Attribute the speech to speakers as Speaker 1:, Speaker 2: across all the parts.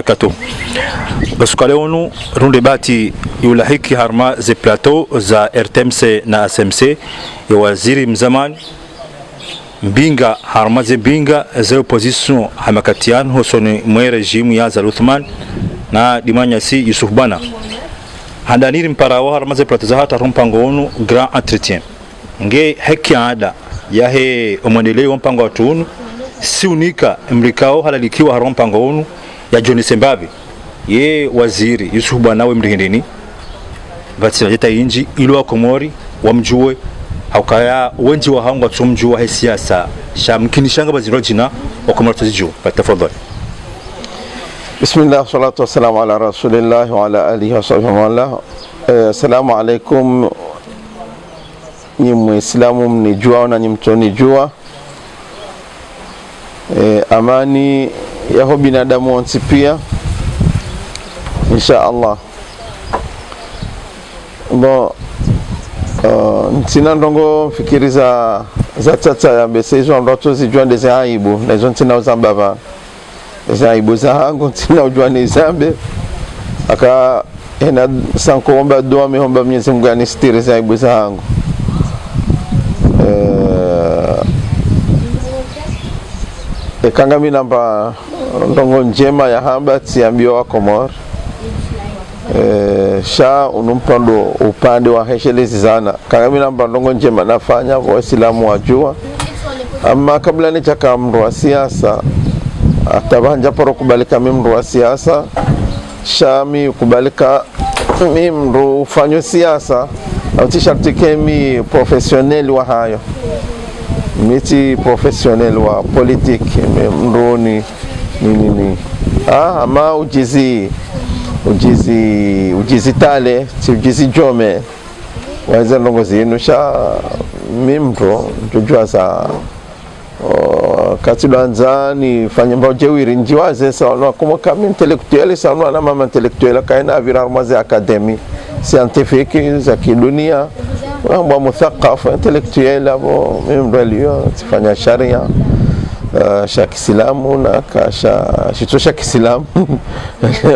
Speaker 1: Kato basukale onu runde bati yulahiki harma ze plateau za RTMC na SMC ya waziri mzamani mbinga harma ze mbinga za opposition hamakatian hosoni mwe regime ya Zaluthman na dimanya si Yusuf Bana handaniri mparawa harma ze plateau za hata rumpango onu grand entretien nge heki ada ya he omwendeleo mpango watu onu si unika mlikao halalikiwa harumpango onu ya John Sembabi ye waziri Yusuf Bana we mrihindini batsira jeta inji ilo Komori wamjue haukaya wenji wa hangwa tumjua he siasa shamkinishanga bazirojina wa Komori tuzijua tafadhali.
Speaker 2: Bismillah salatu wassalamu ala rasulillah wa ala alihi wa sahbihi wa ala. Assalamu alaikum ni muislamu mnijua na mtonijua. Amani yaho binadamu wansi pia insha Allah. Bo ntina ndongo fikiri za tata ya bese hizo ndoto zijua ndeze aibu na hizo ntina uzambaba za aibu za hangu ntina ujua ni zambe aka ena sanko omba dua mihomba Mwenyezi Mungu anistiri za aibu za hangu. Kangami namba ndongo njema ya hamba tiambio wa Komori sha unumpando upande wa heshelezi zana kangami namba ndongo njema nafanya kwa Waislamu wajua ama kabla ni chaka mru wa siasa atabanja paro kubalika mimru wa siasa shami kubalika mimru ufanyo siasa au tishartike mi professionnel wa hayo miti professionnel wa politique mroni nini ama ujizi tale ujizi jome waweza ndongozi yenu sha mimro tujua za katido anzani fanya mbao jewiri njiwaze sawa kuma kama intellectuel sawa na mama intellectuel kaina virarmaze academy scientifique za kidunia mambo muthaqaf intellectuel abo mimro leo tifanya sharia sha Kiislamu na kasha shitosha Kiislamu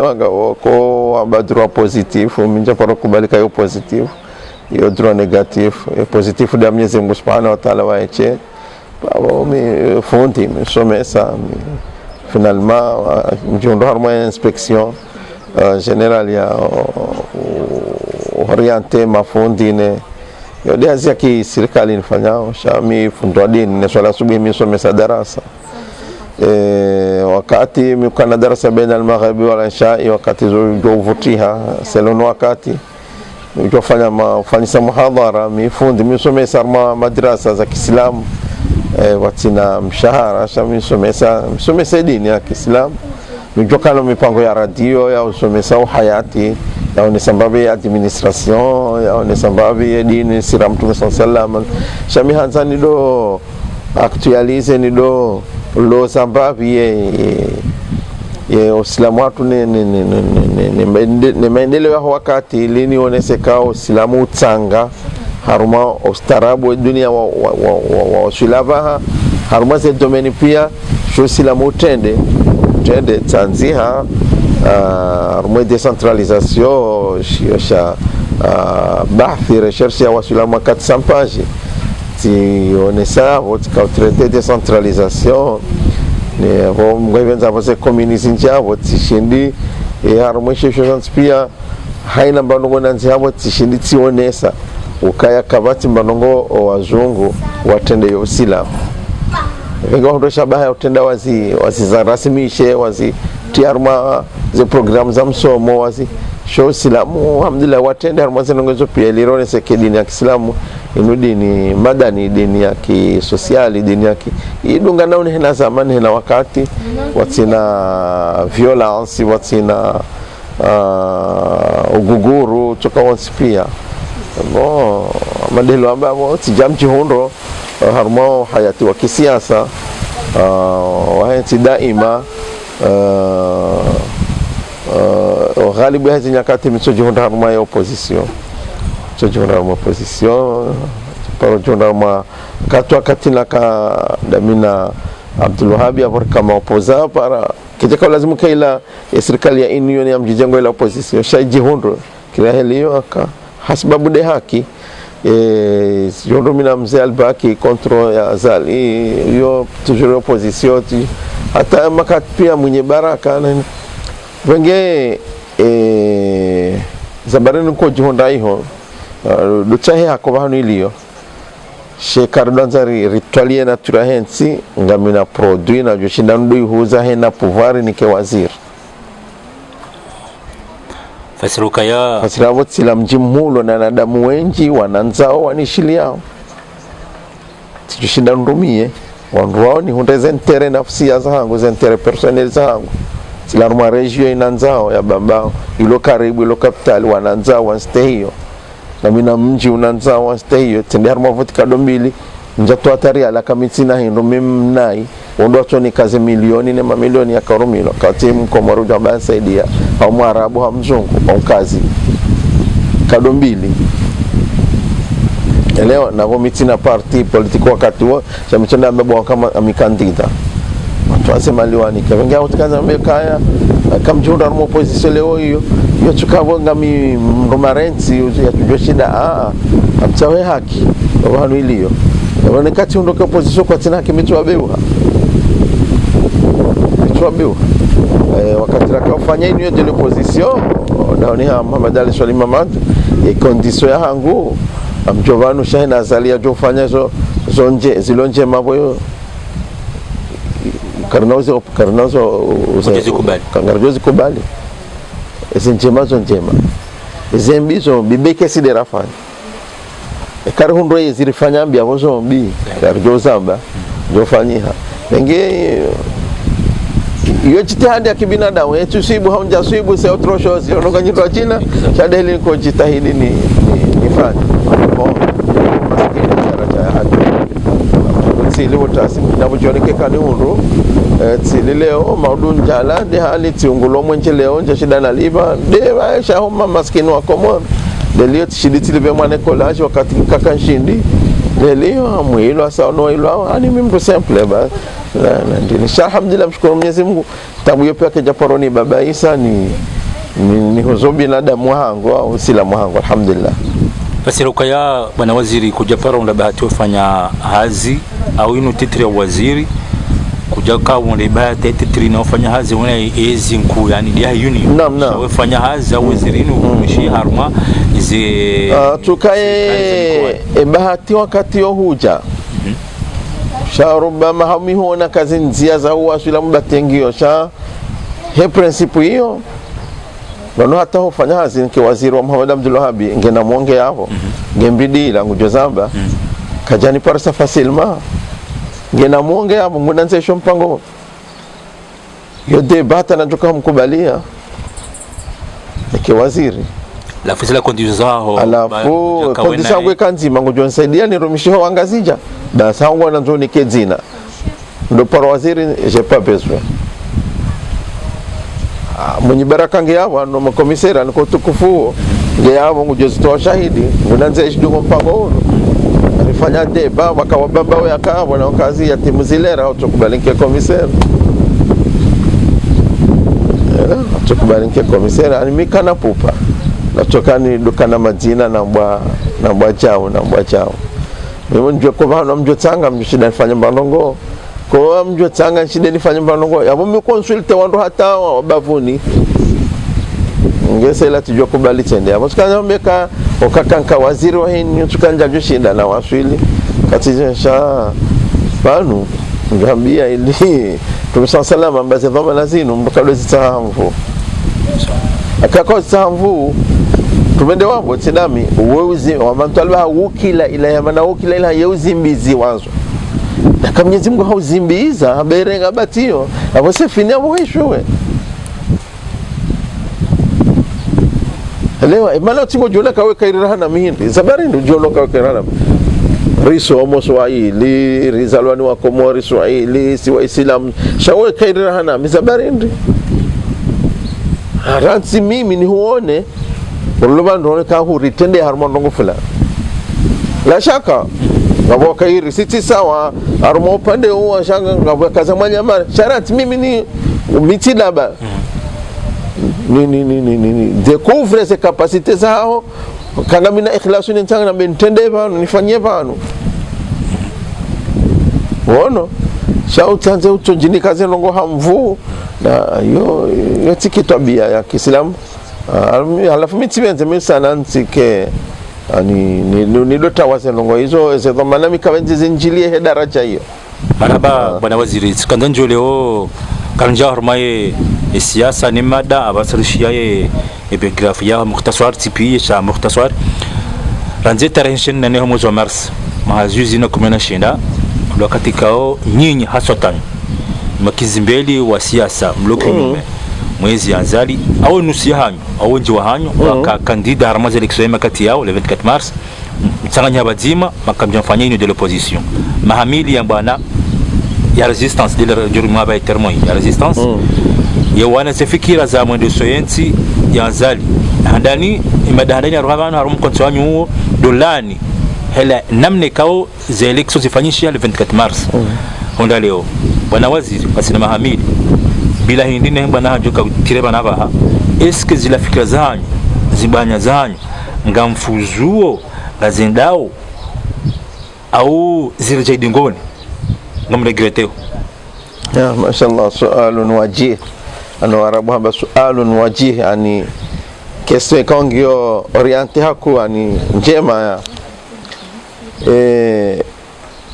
Speaker 2: wanga wako abadro positif minja paro kubalika yo positif yo dro negatif positif da Mwenyezi Mungu Subhanahu wa Ta'ala waeche babo mi fonti mi somesa finalement njondo harma inspection générale ya orienté mafundi ne yode azia ki serikali inafanyao shami fundwa dini na swala subuhi misomesa darasa wakati mikana darasa baina al-maghribi wal isha wakati zovutiha selon wakati nilifanya mafanyisa muhadhara mifundi misomesa madrasa za Kiislamu watina mshahara shami misomesa dini ya Kiislamu nijokana mipango ya radio ya usomesa uhayati ya ni sababu ya administration ya ni sababu ya dini sira Mtume sallallahu shami hanzani do actualize ni do lo sababu ya Uislamu watu ni maendeleo ya wakati lini oneseka Uislamu utsanga haruma ustarabu wa dunia wa shilavaha haruma ze domeni pia sho Uislamu utende tanziha haruma decentralisation sha bahthi recherche ya Waislamu 400 pages ti onesa votre traité décentralisation ne vos mwenza vose communisme njabo tishindi haruma shosho pia haina mbanongo nanzi habo tishindi tionesa ukaya kabati mbanongo wazungu watende yo Uislamu ingawa ndo shabaha utenda wazi za rasmishe wazi tiarma ze program za msomo wazi sho Uislamu alhamdulillah watende harma zinongezo pia lirone seke dini ya Kiislamu inu dini madani dini ya kisosiali dini ya idunga naone hena zamani hena wakati watina violence watina uguguru toka wansi pia madelo ambao tijamchi hundo harma hayati wa kisiasa wahati daima ghalibu hizi nyakati msojihunda harma ya opposition paro jona ma katwa katina ka damina Abdul Wahab ya kama opoza para kitaka lazima kaila serikali ya union ya mjijengo ila opposition shaiji hundo kila helio aka hasbabu de haki jondo mina mzee albaki kontro ya azali yo toujours opposition hata makat pia mwenye baraka na wenge zabarani ko jihonda hiyo duchahe hakoba hano iliyo shekar danzari ritualie natura hensi ngamina produit na joshinda ndu huza hena pouvoir ni ke wazir
Speaker 1: fasiruka ya
Speaker 2: fasirawo tsila mjimulo na nadamu wengi wananzao wanishiliao joshinda ndumie wandu wao ni hundeze ntere nafsi ya zangu zentere personnel zangu sila ruma regio inanzao ya babao ilo karibu ilo kapitali wananzao wanste hiyo na mina mji unanzao wanste hiyo tende haruma voti kadombili njatu atari ala kamitsina hindo mimnai ondo choni kazi milioni ne mamilioni ya karumilo kati mkomaru jamba saidia au mwarabu au mzungu au kazi kadombili elewa na vomitina parti politiko wakati wa chamichenda mbebo kama amikandida watu wasema liwani kawenga utikaza mbekaya kamjunda mu opposition leo hiyo chukavo ngami mromarensi ya tujoshida amchawe haki wanu iliyo wana kati undoka opposition kwa tina kimitwa bewa wakati rakafanya hiyo de l'opposition na ni Muhammad Ali Swali Mamad condition ya hangu amjovanu shahina azalia jofanya zonje zilonje mambo karnozo kangarjozi kubali esenjemazo njema ezembizo bibeke sidera fanya kare hundo yezirifanya ambia bozo mbi karjozamba jofanyiha nge iyo jitihadi ya kibinadamu yetu sibu haunja sibu se otro shows yonoka nyitwa China chadeli ko jitahidi ni fanya tsili utasi nabujoneke kani hundu tsili leo maudun jala de hali tiungulo mwenche leo nje shida na liba de waisha homa maskini wa Komoro de leo tishidi libe mwane collage wakati kaka nshindi de leo mwilo asa no ilo ani mimi simple ba na ndini alhamdulillah mshukuru Mwenyezi Mungu tabu yope yake japoroni baba Isa ni huzobi na damu wangu au sila mwangu alhamdulillah.
Speaker 1: Fasiruka ya bwana waziri kujapara unda bahati ufanya hazi au inu titri ya waziri kujaka unda bahati titri na ufanya hazi wana ezi nku yani dia union
Speaker 2: naam
Speaker 1: ufanya hazi au waziri inu kumishi harma izi
Speaker 2: tukae bahati wakati yo huja sharuba mahami huona kazi nzia za uwasila mbatengio sha he principle hiyo Nono hata hufanya hazi nke waziri wa Muhammad Abdul Wahab ngena mwonge hapo ngembidi la ngujozamba kajani parsa fasilma ngena mwonge hapo ngunanze mpango yo debata na joka mkubalia nke waziri
Speaker 1: la fusila conditions zao
Speaker 2: alafu conditions ngwe kanzima ngujonsaidia ni rumishiho wangazija da sangwa na nzoni kedzina ndo para waziri j'ai pas besoin mwenye baraka ngeawa no makomisera niko tukufu ngeawa ngujozitoa shahidi ngunanze ishiduko mpango huo alifanya deba wakawababa wa yakawa na kazi ya timu zilera au tukubalinke komisera tukubalinke komisera animikana pupa natokani dukana majina na mbwa chao mimi ndio kwa bana mjo tanga mshida nifanya mbalongo kwa mjo tanga nshida nifanya mbalongo yabo mi consulte wandu hata bavuni ngese la tujua kubali tende hapo tukaanza mbeka okakanka waziri wa hini tukanja joshinda na waswili katisha banu ngambia ili tumsa salama mbaze vama lazino mbakalo zitahamvu akako zitahamvu tumende wabo tsidami uweuzi wa mantalwa wukila ila yamana wukila ila yeuzimbizi wazo na kama Mwenyezi Mungu hauzimbiza haberenga batio abo sefinia boheshwe leo imana tingo jola kawe kairana na mihindi sabari ndo jola kawe kairana riso omo Swahili rizalwani wa Komori Swahili si wa Islam shawe kairana misabari ndi haransi mimi ni huone Uluma ndone ka hu ritende harma ndongo fula la shaka ngabo kairi siti sawa aruma upande huo shanga ngabo kaza mwanyama sharati mimi ni mitidaba ni découvre ses capacités zao kanga mina ikhlasu ni ntanga na mentende bano nifanyie bano wono shautanze utonjini kaze longo hamvu na yo tiki tabia ya Kiislamu alafu mitibenze misana ntike ni dota wase longo hizo ze dhamana mikawenzi zinjilie he daraja hiyo
Speaker 1: maraba bwana waziri sikandanjo leo karanja harmaye siasa ni mada abasarishia biografi ya mukhtasar tipi sha mukhtasar ranze tarehe na neho mwezi wa Mars mahajuzi na kumena shinda wakati kao nyinyi haswatan makizimbeli wa siasa mloko nyume mwezi anzali au nusu hanyu au nji wa hanyu waka kandida harmaze election makati yao le 24 mars mtsanganya badima makamjafanya une de l'opposition mahamili ya bwana ya resistance de la juruma ba termo ya resistance ya wana sefikira za mwendo soyenti ya anzali handani imadandani arabana harum kontswanyu huo dolani hela namne kao za election zifanyishia le 24 mars honda leo bwana waziri pasina mahamili bila hindine bwana hajoka tireba nabaha eske zila fikira zanyu zibanya zanyu ngamfuzuo ngazendao au zirejai ngoni ngamregreteo
Speaker 2: ya mashallah sualun wajih ano arabu haba sualun wajih yani question kongio oriente haku ani njema ya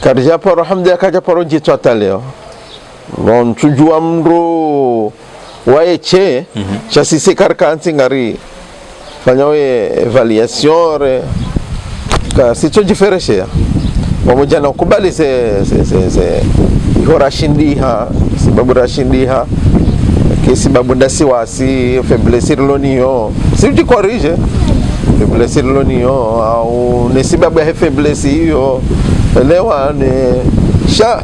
Speaker 2: karja paro hamdia kaja paro jitwa taleo non tujua mro waeche cha sisi karkanti ngari fanya we evaluation ka sito diferencia pamoja na kubali se horashindiha sababu rashindiha kesi babu ndasiwasi faiblesse lonio sivji corrige faiblesse lonio au nesibabu ya faiblesse hiyo elewa ne sha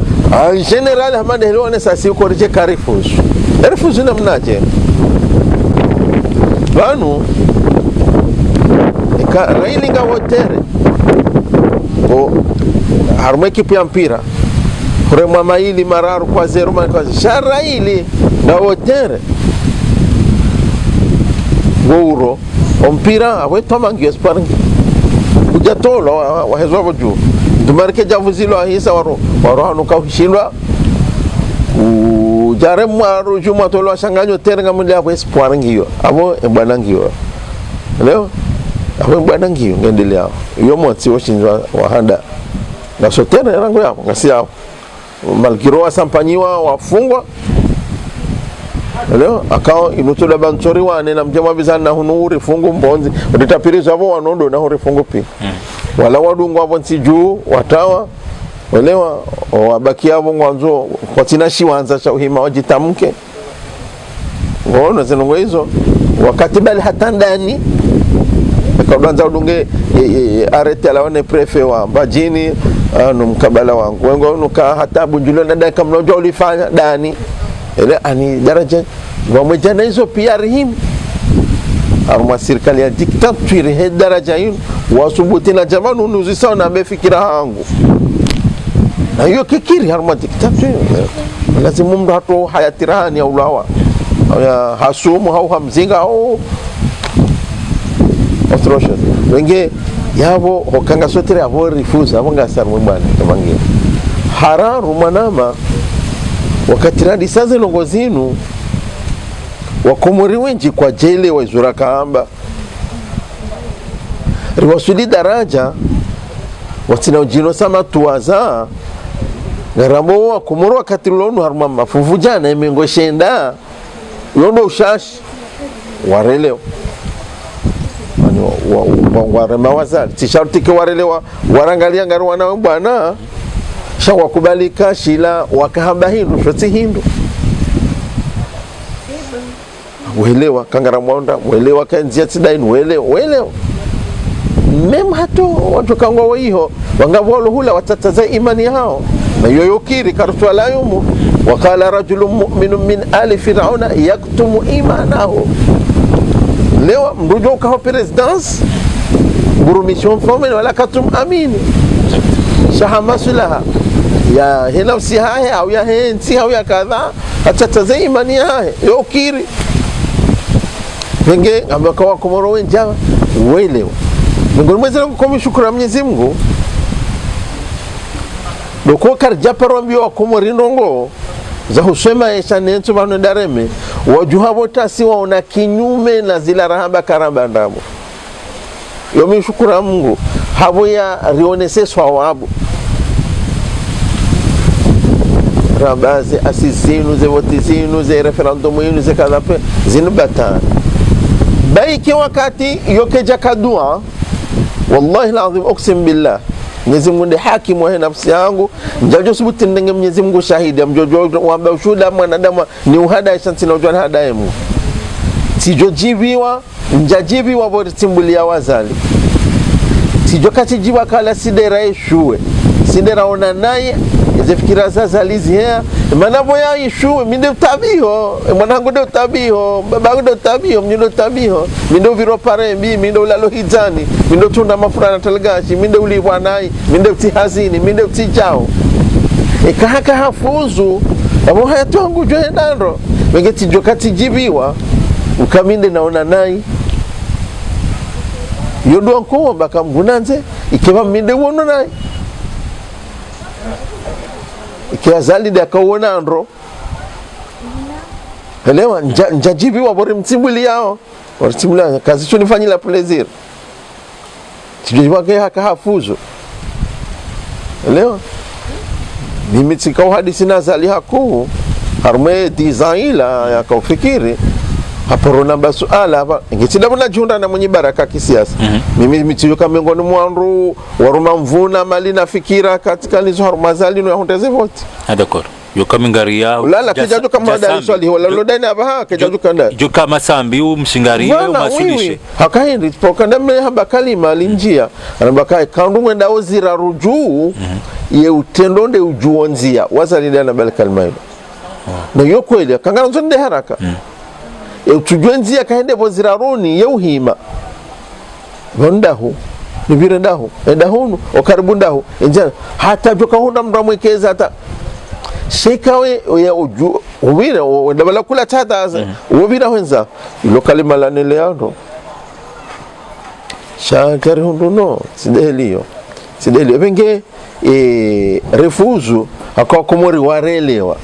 Speaker 2: en general hamande elewa ne sasi corrige carifus carifus na mnaje banu ka railinga wotere o haruma ekipu ya mpira kuremwa maili mararu kwa 0 kwa sharaili na wotere gouro mpira awetoma ngio sparring ujatolo wahezo boju dumarke javuzilo ahisa waro hanu kahishilwa ujare mwaru juma tolo shanganyo terenga mwili hapo sparring hiyo abo ebwana ngio leo abo ebwana ngio ngendelea yo motsi washinjwa wahanda na sotere rango yao ngasi yao malkiro wasampanyiwa wafungwa leo akao inutoda bantori wane na mjama bizana na hunuri fungu mbonzi utapirizo hapo wanondo na huri fungu pi wala wadungu hapo nsiju watawa walewa wabaki hapo mwanzo kwa tinashi wanza cha uhima wajitamke ngono zinongo hizo wakati bali hata ndani akaanza udunge arete alaone prefe wa Mbajini anu mkabala wangu wengo nuka hata bunjulo na dakika mmoja ulifanya dani ile ani daraja wamejana hizo pia rihim arma serikali ya dictature he daraja hiyo wasubuti na jamanu nuzisa na amefikira hangu na hiyo kikiri arma dictature lazima mtu hato hayatirani au lawa ya hasumu au hamzinga au atrocious wenge yabo hokanga sotere abo refuse abo ngasar mwana kamangi hararu manama wakati radi saze longozinu wakomori wenji kwa jele wa izura kaamba riwasuli daraja watina ujino sama tuwaza ngarambo wa komoro wakati lonu haruma mafuvujana emengo shenda londo ushashi wareleo warema wazali tisharti ke warelewa warangalia ngaru wana bwana sha wakubalika shila wakahamba hindu shoti hindu welewa kangara mwanda welewa kanzia tidain welewa mem hato watu kangwa waiho wangavolo hula watataza imani hao na yoyokiri karutwala yumu wakala rajulun mu'minun min ali fir'auna yaktumu imanahu leo mrujo ukaho presidence guru mission fome wala katum amini shahamasulaha ya henafsi hahe au ya hensi au ya kadha hata tazai imani hahe yokiri wenge ambakawa komoro wenjawa uelewa ngoni mwezi kwa shukuru Mwenyezi Mungu doko karjaparo mbio wa komori ndongo za husema esha nentu bano dareme wajuha botasi waona kinyume na zila rahaba karamba ndamo yomi shukuru Mungu habo ya rionese swawabu rabaze asisinu ze votisinu ze referendumu inu ze kadhape zinu batana baiki wakati yokeja kadua wallahi lazim uksim billah Mwenyezi Mungu ndiye hakimu wa nafsi yangu njajo subuti ndenge Mwenyezi Mungu shahidi mjojo wamba ushuda mwanadamu ni uhada ishansi na ujwana hadaye Mungu sijojibiwa njajibiwa bori timbulia wazali sijokati jiwa kala sidera ishuwe sidera ona naye zifikira sasa lizi hea manavo ya ishuwe minde utabiho mwanangu ndo utabiho babangu ndo utabiho mnyo ndo utabiho mindo viro parembi mindo ulalo hizani mindo tunda mafurana talgashi mindo ulibwa nai mindo utihazini mindo utijao ikahaka hafuzu abo hayatu wangu johe nandro wengeti jokati jibiwa ukaminde naona nai yodo anko baka mgunanze ikeba minde wono nai ikiwa zalidi akauona andro elewa njajibi wa bori mtimbuli yao waritimuli yao kazi chuni fanyila plezir tijujiba kaya haka hafuzo elewa mimi tikau hadisi nazali haku harume dizaila ya kaufikiri haporona basuala hapa ngitida muna junda na mwenye baraka kisiasa mimi mitiyoka miongoni mwanru waruma mvuna mali na fikira katika nizo haruma zali no yahonteze vote
Speaker 1: d'accord yoka mingaria
Speaker 2: ulala kijajo kama dali swali wala lodani hapa kijajo kanda
Speaker 1: joka masambi umshingaria umasilishe
Speaker 2: hakaindi pokana me haba kalima linjia anabaka kandu mwenda ozira rujuu ye utendonde ujuonzia wazalida na bal kalima na yokweli kangana zonde haraka tujwenzi akaende boziraruni yeuhima bondahu nibirendahu endahunu okaribundahu enjana hata joka hunda mramwekeza hata shekawe ya uju ubira ndabala kula tata ubira wenza ilo kalima la neleando shakari hunduno sideliyo benge refuzu akawa komori warelewa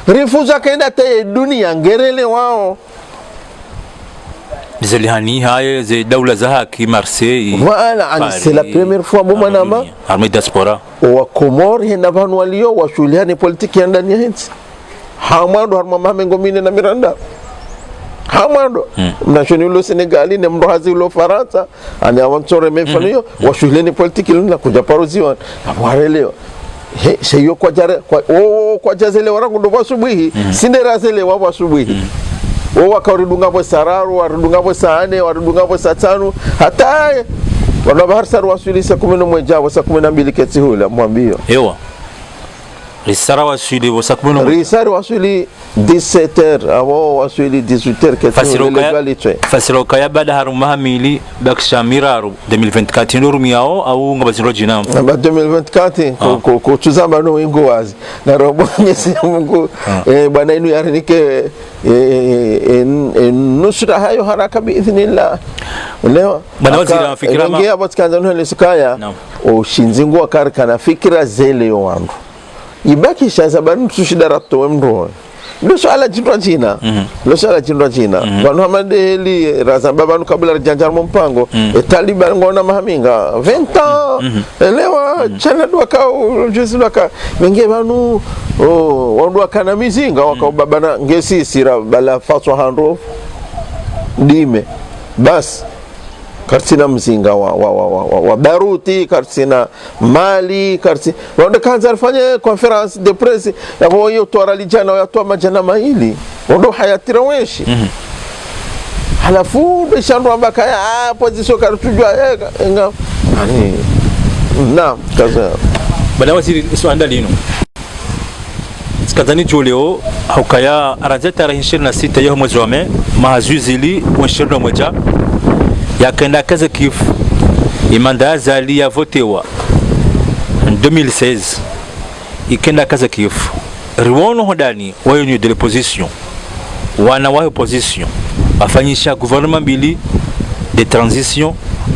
Speaker 2: refuzu akaenda te dunia ngerele wao
Speaker 1: Zalihani haye ze daula za haki Marseille
Speaker 2: voilà c'est la première fois bomanama
Speaker 1: armée diaspora
Speaker 2: wa Komori henda vanu walio washuliane politiki ya ndani ya nchi hamando harma mamengo mine na Miranda hamando mnashoni ulo Senegali ne mrohazi ulo Faransa ani awantore mefano yo washuliane politiki luna kuja paroziwa warelewa seyo kwa jare kwa jazele warangu ndo wasubuhi sindera zele wa wasubuhi wakaridunga bo sararu waridunga bo saane waridunga bo satanu hata wanabahar saru wasuli saa 11 saa 12 keti hula mwambio
Speaker 1: ewa risara wasuli bo saa 11
Speaker 2: risara wasuli 17h awo wasuli 18h keti hula
Speaker 1: fasiroka ya bada haruma hamili bakshamiraru 2024 ndo rumiao au ngabaziro jinam
Speaker 2: ba 2024 ko tuzamba no ingo wazi na robo Mwenyezi Mungu bwana inu yarinike nusra hayo haraka biidhnillah leo
Speaker 1: bwana waziri wa fikira
Speaker 2: ma ngia batkanza no lesikaya o shinzingo akarika na fikira zele wangu ibaki shaza banu tushidarato wemro ndo swala jindwa jina ndo swala jindwa jina banu hamadeli razamba kabla janjar mpango Taliban ngona mahaminga 20 ans elewa chana dwaka jesu dwaka menge banu wandwa kana mizinga wakababana ngesi sira bala faswa hando dime bas karsina mzinga wa Baruti karsina Mali karsina wanda kanza fanya conference de presse yabo yo tora lijana ya toa majana mahili wando hayatira weshi halafu bishando ambaka position kartujwa nga ani na kaza
Speaker 1: bana wasiri swanda lino skazani joleo hukaya aranja tarehe 26 ya mwezi wa Mei mahazuzili wa 21 yakenda kaza kifu imanda zali ya votewa en 2016 ikenda kaza kifu riwono hodani wayo de l'opposition wana wa opposition afanyisha gouvernement mbili de transition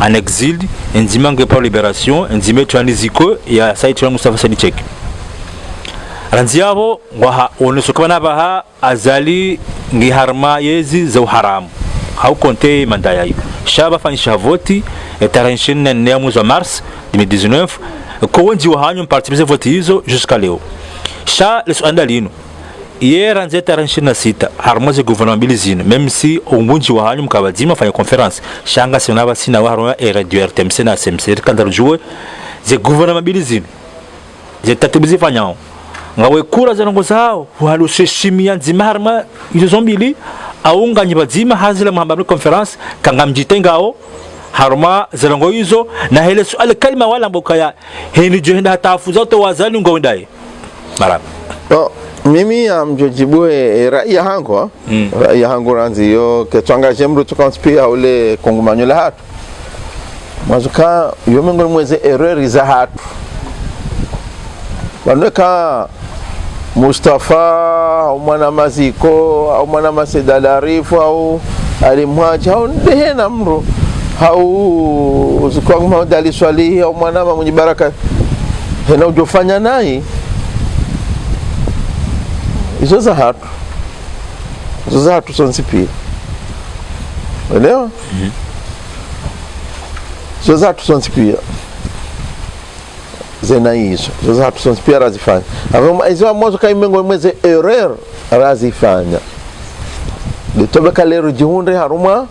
Speaker 1: en exil enzimange par libération enzime tuaniziko ya saiti wa Mustafa Sanichek ranziabo waha onosokana baha azali ngiharma yezi za haramu hau konte mandaya hiyo shaba fanyisha voti tarehe 24 mwezi wa Mars 2019 kwa wengi wa hanyo mpartimize voti hizo jusqu'à leo sha lesuanda lino hier ranze tarehe 26 harma ze gouvernement bilizine même si umunji wa hanyo mkabadima fanya conference shanga sinaba sina wa harma era du RTMC na SMC kandar jouer ze gouvernement bilizine ze tatibizi fanyao ngawe kura zanongo zao walusheshimia nzima harma izo zombili aunga nyibazima hazila muhammadu conference kanga mjitengao harma zanongo hizo na hele suali kalima wala mboka ya heni johenda hatafu zote wazali ngawendai maraba
Speaker 2: mimi amjojibue raia hango raia hango ranzi yo ketwanga jemru tukanspia ule kongumanyola hatu mazuka yomengo mweze erreur za hatu waneka Mustafa au mwana maziko au mwana masedalarifu au alimwaja au ndehena mro au zikwa mwadali swalihi au mwana mwenye baraka hena ujofanya nai izo za hatu sonsipi unaelewa izo za hatu sonsipi zena hizo zote hatu sonsipi razifanya avoma izo mwanzo kaimengo mweze erreur razifanya litobeka lero jihunde haruma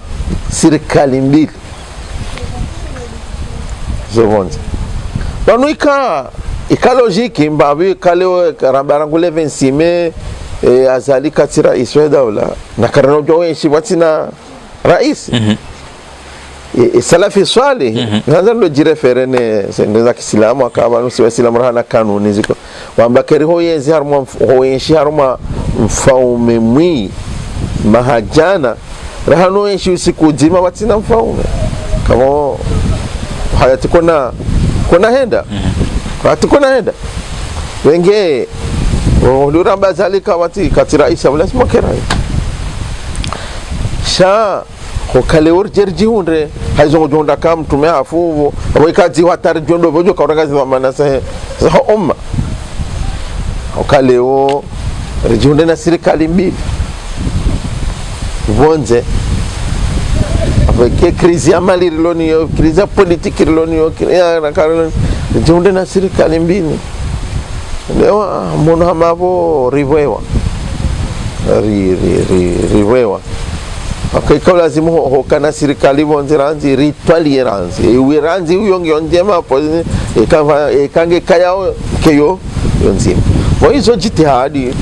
Speaker 2: serikali mbili zovonze banuika ikalojiki mbabi kaleo rambarangule vensime azali katira iswedawla na karano joweshi watina rais salafi swali hanza ndo jireferene sendeza kisilamu akaba nusi wasilamu rahana kanuni ziko wamba keri hoyezi haruma hoyenshi haruma mfaume mwi mahajana rahano yenshi usiku jima watina mfaume kama hayati kona henda hatukona henda wenge ndura bazalika wati katira isa wala smokera sha ko kale urjerji hunde haizo jonda kam tume afuvo wekazi watar jondo bojo kauragazi mana sa umma ko kale o rejunde na serikali mbili vonze avec crise ya mali rilonio crise politique rilonio na karoloni jonde na serikali mbili leo mbona hamavo riwewa riwewa akaika lazima hokana serikali bonze ranzi ritwali ranzi uiranzi uyonge ondema hapo ikange kayao keyo yonzima kwa hizo jitihadi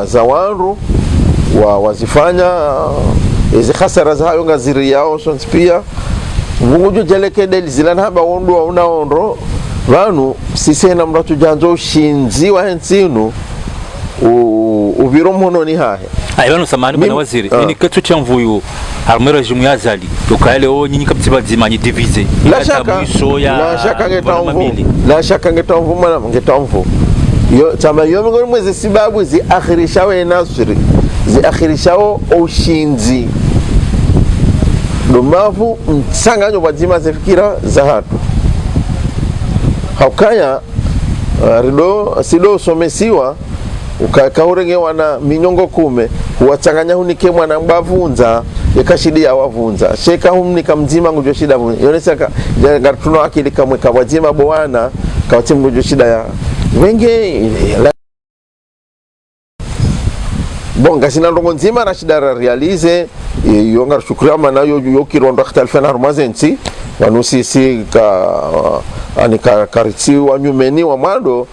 Speaker 2: za wanru wazifanya hizi hasara za hayo ngaziri yao sonspia ngujo jelekede zilana haba ondo unaondo vanu sisi na mratu janzo ushinzi wa hensinu ubiro mhono ni hahe
Speaker 1: ayano samani bana waziri ni ketu chamvuyu harmera jimu ya zali tukale o nyinyi kabisa zimanyi divise
Speaker 2: la shaka ngetamvu mwana ngetamvu yo tama yo ngoni mwezi sababu zi akhirisha we nasri zi akhirisha ushinzi domavu msanganyo wazima zifikira za hatu haukaya rido sido somesiwa ukakaurenge wana minyongo kume huwachanganya hunike mwana mbavunza yakashidia wavunza sheka humnika mzima ngujo shida yonesa gartuno akili kamwe kawazima bwana kawatimu ngujo shida ya wenge bonga sina ndongo nzima rashida realize yonga shukrama na yo kirondo khtalfana rumazensi wanusisi ka karitsi wanyumeni wa mwando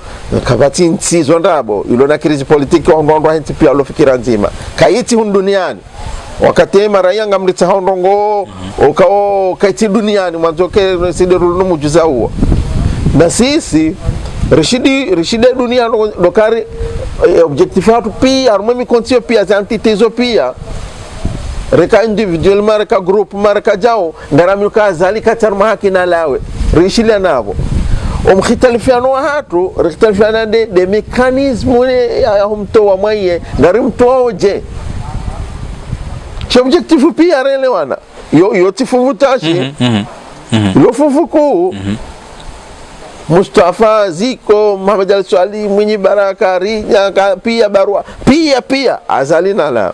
Speaker 2: kabati nsi zondabo ilona krizi politiki wa ndondo henti pia lofikira nzima kaiti hun duniani wakati maraya ngamritsa hondongo okao kaiti duniani mwanzo ke sideru no mujuza huo na sisi rishide dunia dokari objectifatu pia armemi kontio pia za antitezo pia reka individual marka group marka jao ngarami ka zalika tarma hakina lawe rishile nabo omkhitalifiano wa hatu rikitalifiana de mekanismu ya humtoa mwaye ngari mtoaje objectif pia relewana yo tifuvutashi yo fufuku Mustafa Ziko Muhammad al-Swali Mwinyi Baraka Rinya pia barua pia azalina la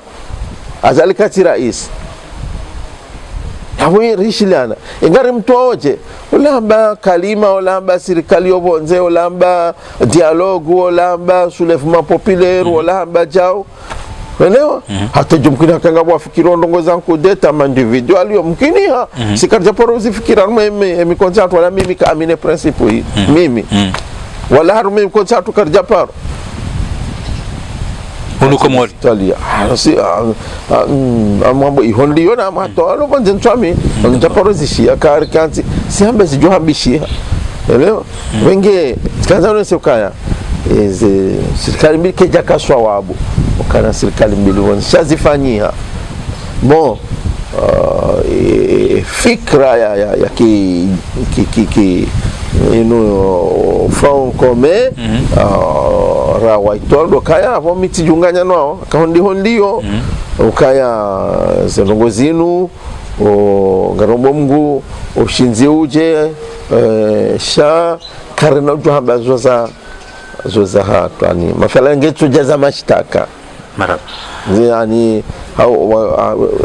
Speaker 2: azali kati rais hawi rishilana ingari mtoaje ulamba kalima ulamba serikali yobonze ulamba dialogue ulamba soulèvement populaire ulamba jao Elewa hata jumkini kanga wafikiri ndongoza kudeta ma individual yo mkini ha sikarja porozi fikira mimi contract wala mimi ka amine principe hii mimi wala haru mimi contract karja paro
Speaker 1: hunu komori
Speaker 2: talia si amambo ihondi yo na mato alo banze ntwami nja porozi shia kar kanti si hamba si jo hambishi elewa wenge kanza no sekaya serikali mbili keja kaswa wabu kana serikali mbili wanashazifanyia fikra ya ki front commun rawa itoldo kaya hapo mitijunganya nao kahondio ukaya zenongozinu ngarombo mgu ushinzi uje sha karena ujuhamba zoza hatu yani mafala ngetu jaza mashtaka
Speaker 1: marab
Speaker 2: yani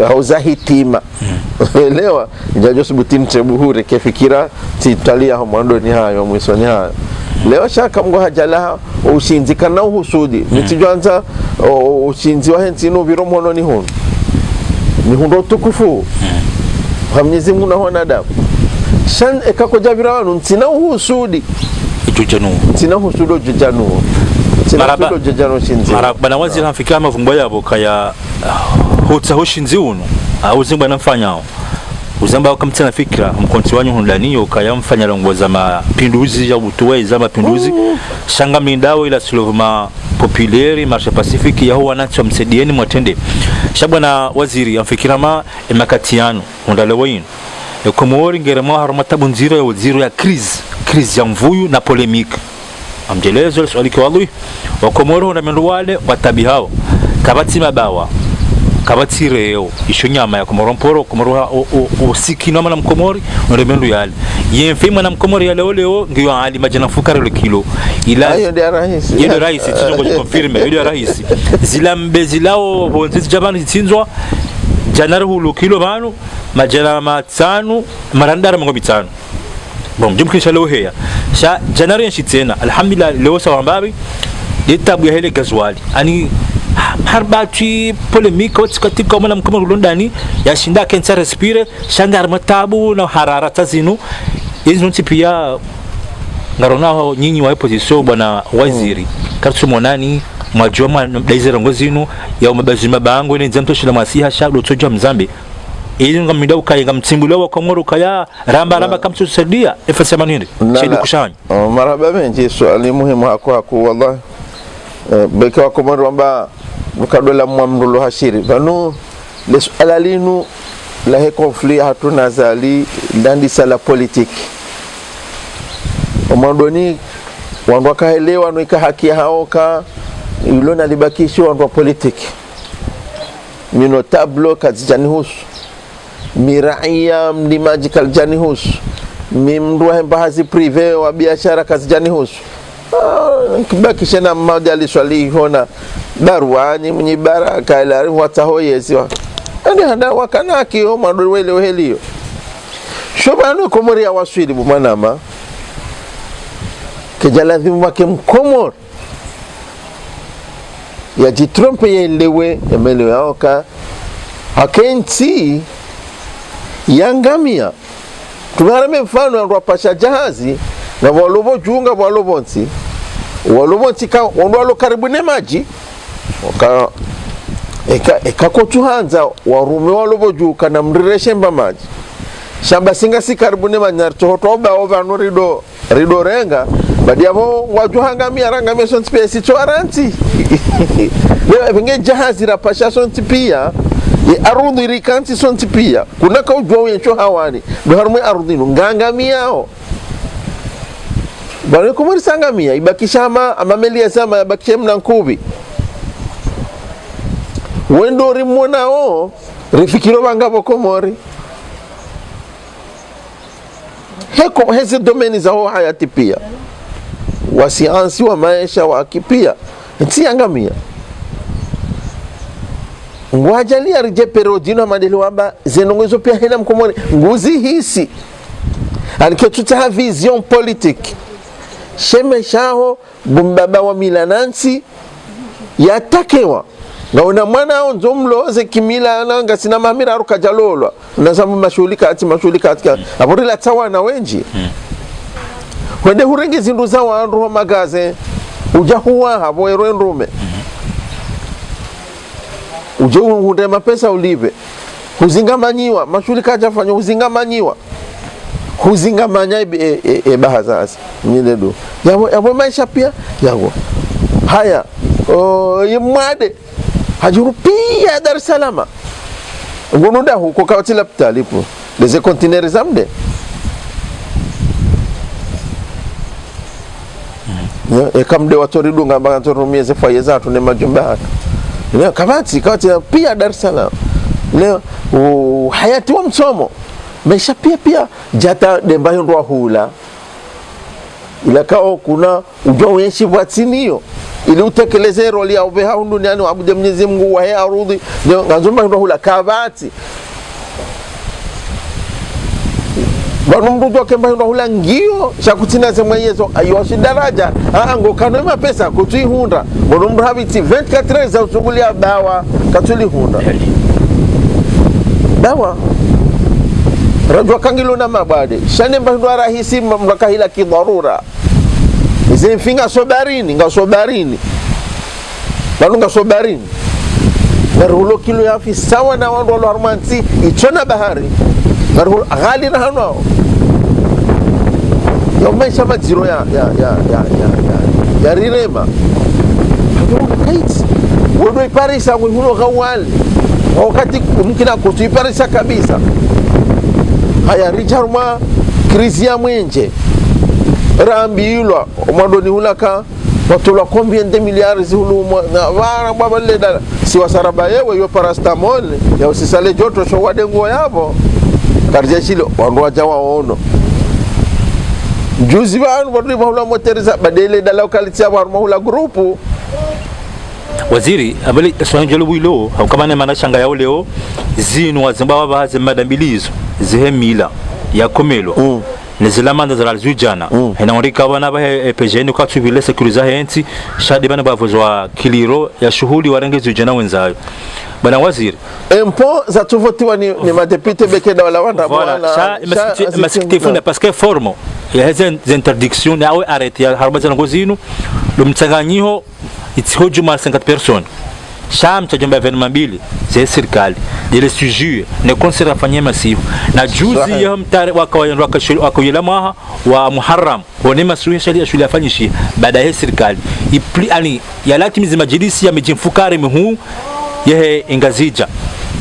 Speaker 2: hauza hitima elewa jajo subutin trebuhure kefikira titalia hamando ni hayo mwisoni hayo leo shaka mgo hajala ushinzi kana uhusudi nitijwanza ushinzi wa henzi no biromono ni hundo tukufu Mwenyezi Mungu naona damu shan ekakoja birawanu ntina uhusudi
Speaker 1: jujanu
Speaker 2: ntina husudo jujanu
Speaker 1: maraba waziri hafika mavumbo yabo kaya hotsa hoshinzi uno au zimba namfanyao uzamba kamtana fikra mkonti wanyu hundaniyo kaya mfanya longoza mapinduzi ya utuweza mapinduzi shanga mindao ila soulèvement populaire marche pacifique ya huwa nacho msedieni mwatende shabwana waziri amfikira ma emakatiano undalewa yinu Komori ngerema harumata bunziro ya waziro ya crise ya mvuyu na polemique amjelezo swali kwa lui wa Komoro na mendu wale watabi hao kabati mabawa kabati reo ishonyama ya Komoro mporo Komoro usiki no mana mkomori na mendu yale yemfima na mkomori ya leo ngiyo ali majana fukara le kilo ila
Speaker 2: ayo ndio rahisi
Speaker 1: yeye rahisi tuzo confirme yeye rahisi zilambe zilao bonzi jabani tsinzwa janari hulu kilo banu majana matano marandara mango bitano jumkisha leo heya sha janari nshitena alhamdulillah leo sawa mbabi ditabu ya hele gazwali ani harbati polemique watikatika mwana mkama rulondani yashinda kensa respire shanga matabu na hararata zinu hizo pia ngaronao nyinyi wa opposition bwana waziri kartu monani mwajoma daizera ngozinu ya mabazima bango ni nzamto shila masiha shado toja mzambe ili ngamida ukayinga mtsimbulo wa Komoro kaya ramba kamtusadia efasema nini chini kushanya
Speaker 2: maraba benji swali muhimu hako wallahi beke wa Komoro amba mukadola mwamrulo hashiri vanu leswala linu la he conflit hatuna zali ndandi sala politique omandoni wandu wakaelewa no ikahaki haoka ilona libakisho wandu wa politique mino tablo kazijani husu miraia mdimaji kaljani husu mimdu wa mbahazi prive wa biashara kazijani husu kibakisha na mmoja aliswali hona barwani mwenye baraka ila watahoyezi ani handa wakanaki o madwe wele helio shobano Komori ya waswili bumanama kejaladhimu wake Mkomoro ya jitrompe yelewe emelewe aoka hakenti yangamia tumarame mfano ya pasha jahazi na walobo juunga walobonsi ka walo karibu ne maji waka eka kotuhanza warume walobo juuka na mrireshe mba maji shamba singa si karibu ne maji nartohotoba ovano rido renga badi yamo wajuhangamia rangamia son spesi choaranti lewa venge jahazi rapasha son tipia ye arudhi rikanti son tipia kunaka ujua wencho hawani do harumwe arudhinu ngangamia o bwana Komori sangamia ibakisha ama meli ya zama ibakisha mnankubi wendo rimona o rifikiro bangabo Komori heko heze domeni za ho hayati pia wasiansi wa maisha wa kipia ntiangamia ngwajalia rije perojino madeli wamba zenongozo pia hena Mkomori nguzi hisi anike tuta vision politique sheme shaho bumbaba wa milanansi yatakewa ngaona mwana onzo mloze kimila nanga sina mamira aruka jalolwa nazamu mashughulika ati aborila tawa na wenji wende hurengi zindu za wandu magaze uja huwa habo erenrume uje hunde mapesa ulibe huzingamanyiwa mashughulika ajafanya huzingamanya bahazasi mnyedo yabo maisha pia yango haya yimade hajuru pia Dar es Salaam ngonoda huko kawati laptalipo les conteneurs zamde kamde watoridu ngamba torumie ze foyer zatu ne majumba hatu leo kawati pia Dar es Salaam leo hayati wa msomo maisha pia jata dembayo ndo hula ila kao kuna ujao yeshi bwatiniyo ili utekeleze roli ya ubeha duniani waabude Mwenyezi Mungu wa hea arudhi ngazumba ndo hula kabati bwana mrudu wake mbayo ndo hula ngio shakutina zemwe yezo ayoshi daraja ngo kanoma pesa kutui hunda bwana mrudu habiti 24 za usugulia dawa katuli hunda dawa rajwa kangilo na mabade shane mbayo rahisi mamlaka hila kidharura izinfinga sobarini balunga sobarini narulo kilo yafi sawa na wandu walo harmanti ichona bahari narulo ghali na hanwao ya maisha maziro ya rirema hakimunga kaiti wado iparisa hulo gawali wakati mkina kutu iparisa kabisa haya richaruma krizi ya mwenje rambi ilwa omwadoni hulaka watula combien de milliards hulu na wara baba leda si wasaraba yewe yo paracetamol ya usisale joto so wadengo yabo karje chilo wandu jawa ono juzi banu wadu bahula moteriza badele da locality ya hula grupu
Speaker 1: waziri abali swangelo builo hakamane manashanga yao leo zinu wazimbawa bahaze madambilizo zihemila ya komelo nezilamanda za alzujana inaondika wana ba PGN kwa tubile sekuriza henti shadi bana bavozwa kiliro ya shuhudi warengezi ujana wenzayo bana waziri
Speaker 2: impo za tuvotiwa ni madepite bekeda wala wanda
Speaker 1: voilà masiktifuna parce que formo ya hizo interdiction na au arrêté ya harbaza ngozinu lumtsanganyiho itihojuma 50 personnes sham cha jumba evenement mbili za serikali ile sujue ne concert afanye masifu na juzi ya mtare wakawayela maha wa Muharram wone masuhi sharia shule afanyishi baada ya serikali ipli ani yalati mizimajilisi ya mijimfukare mhu yehe ingazija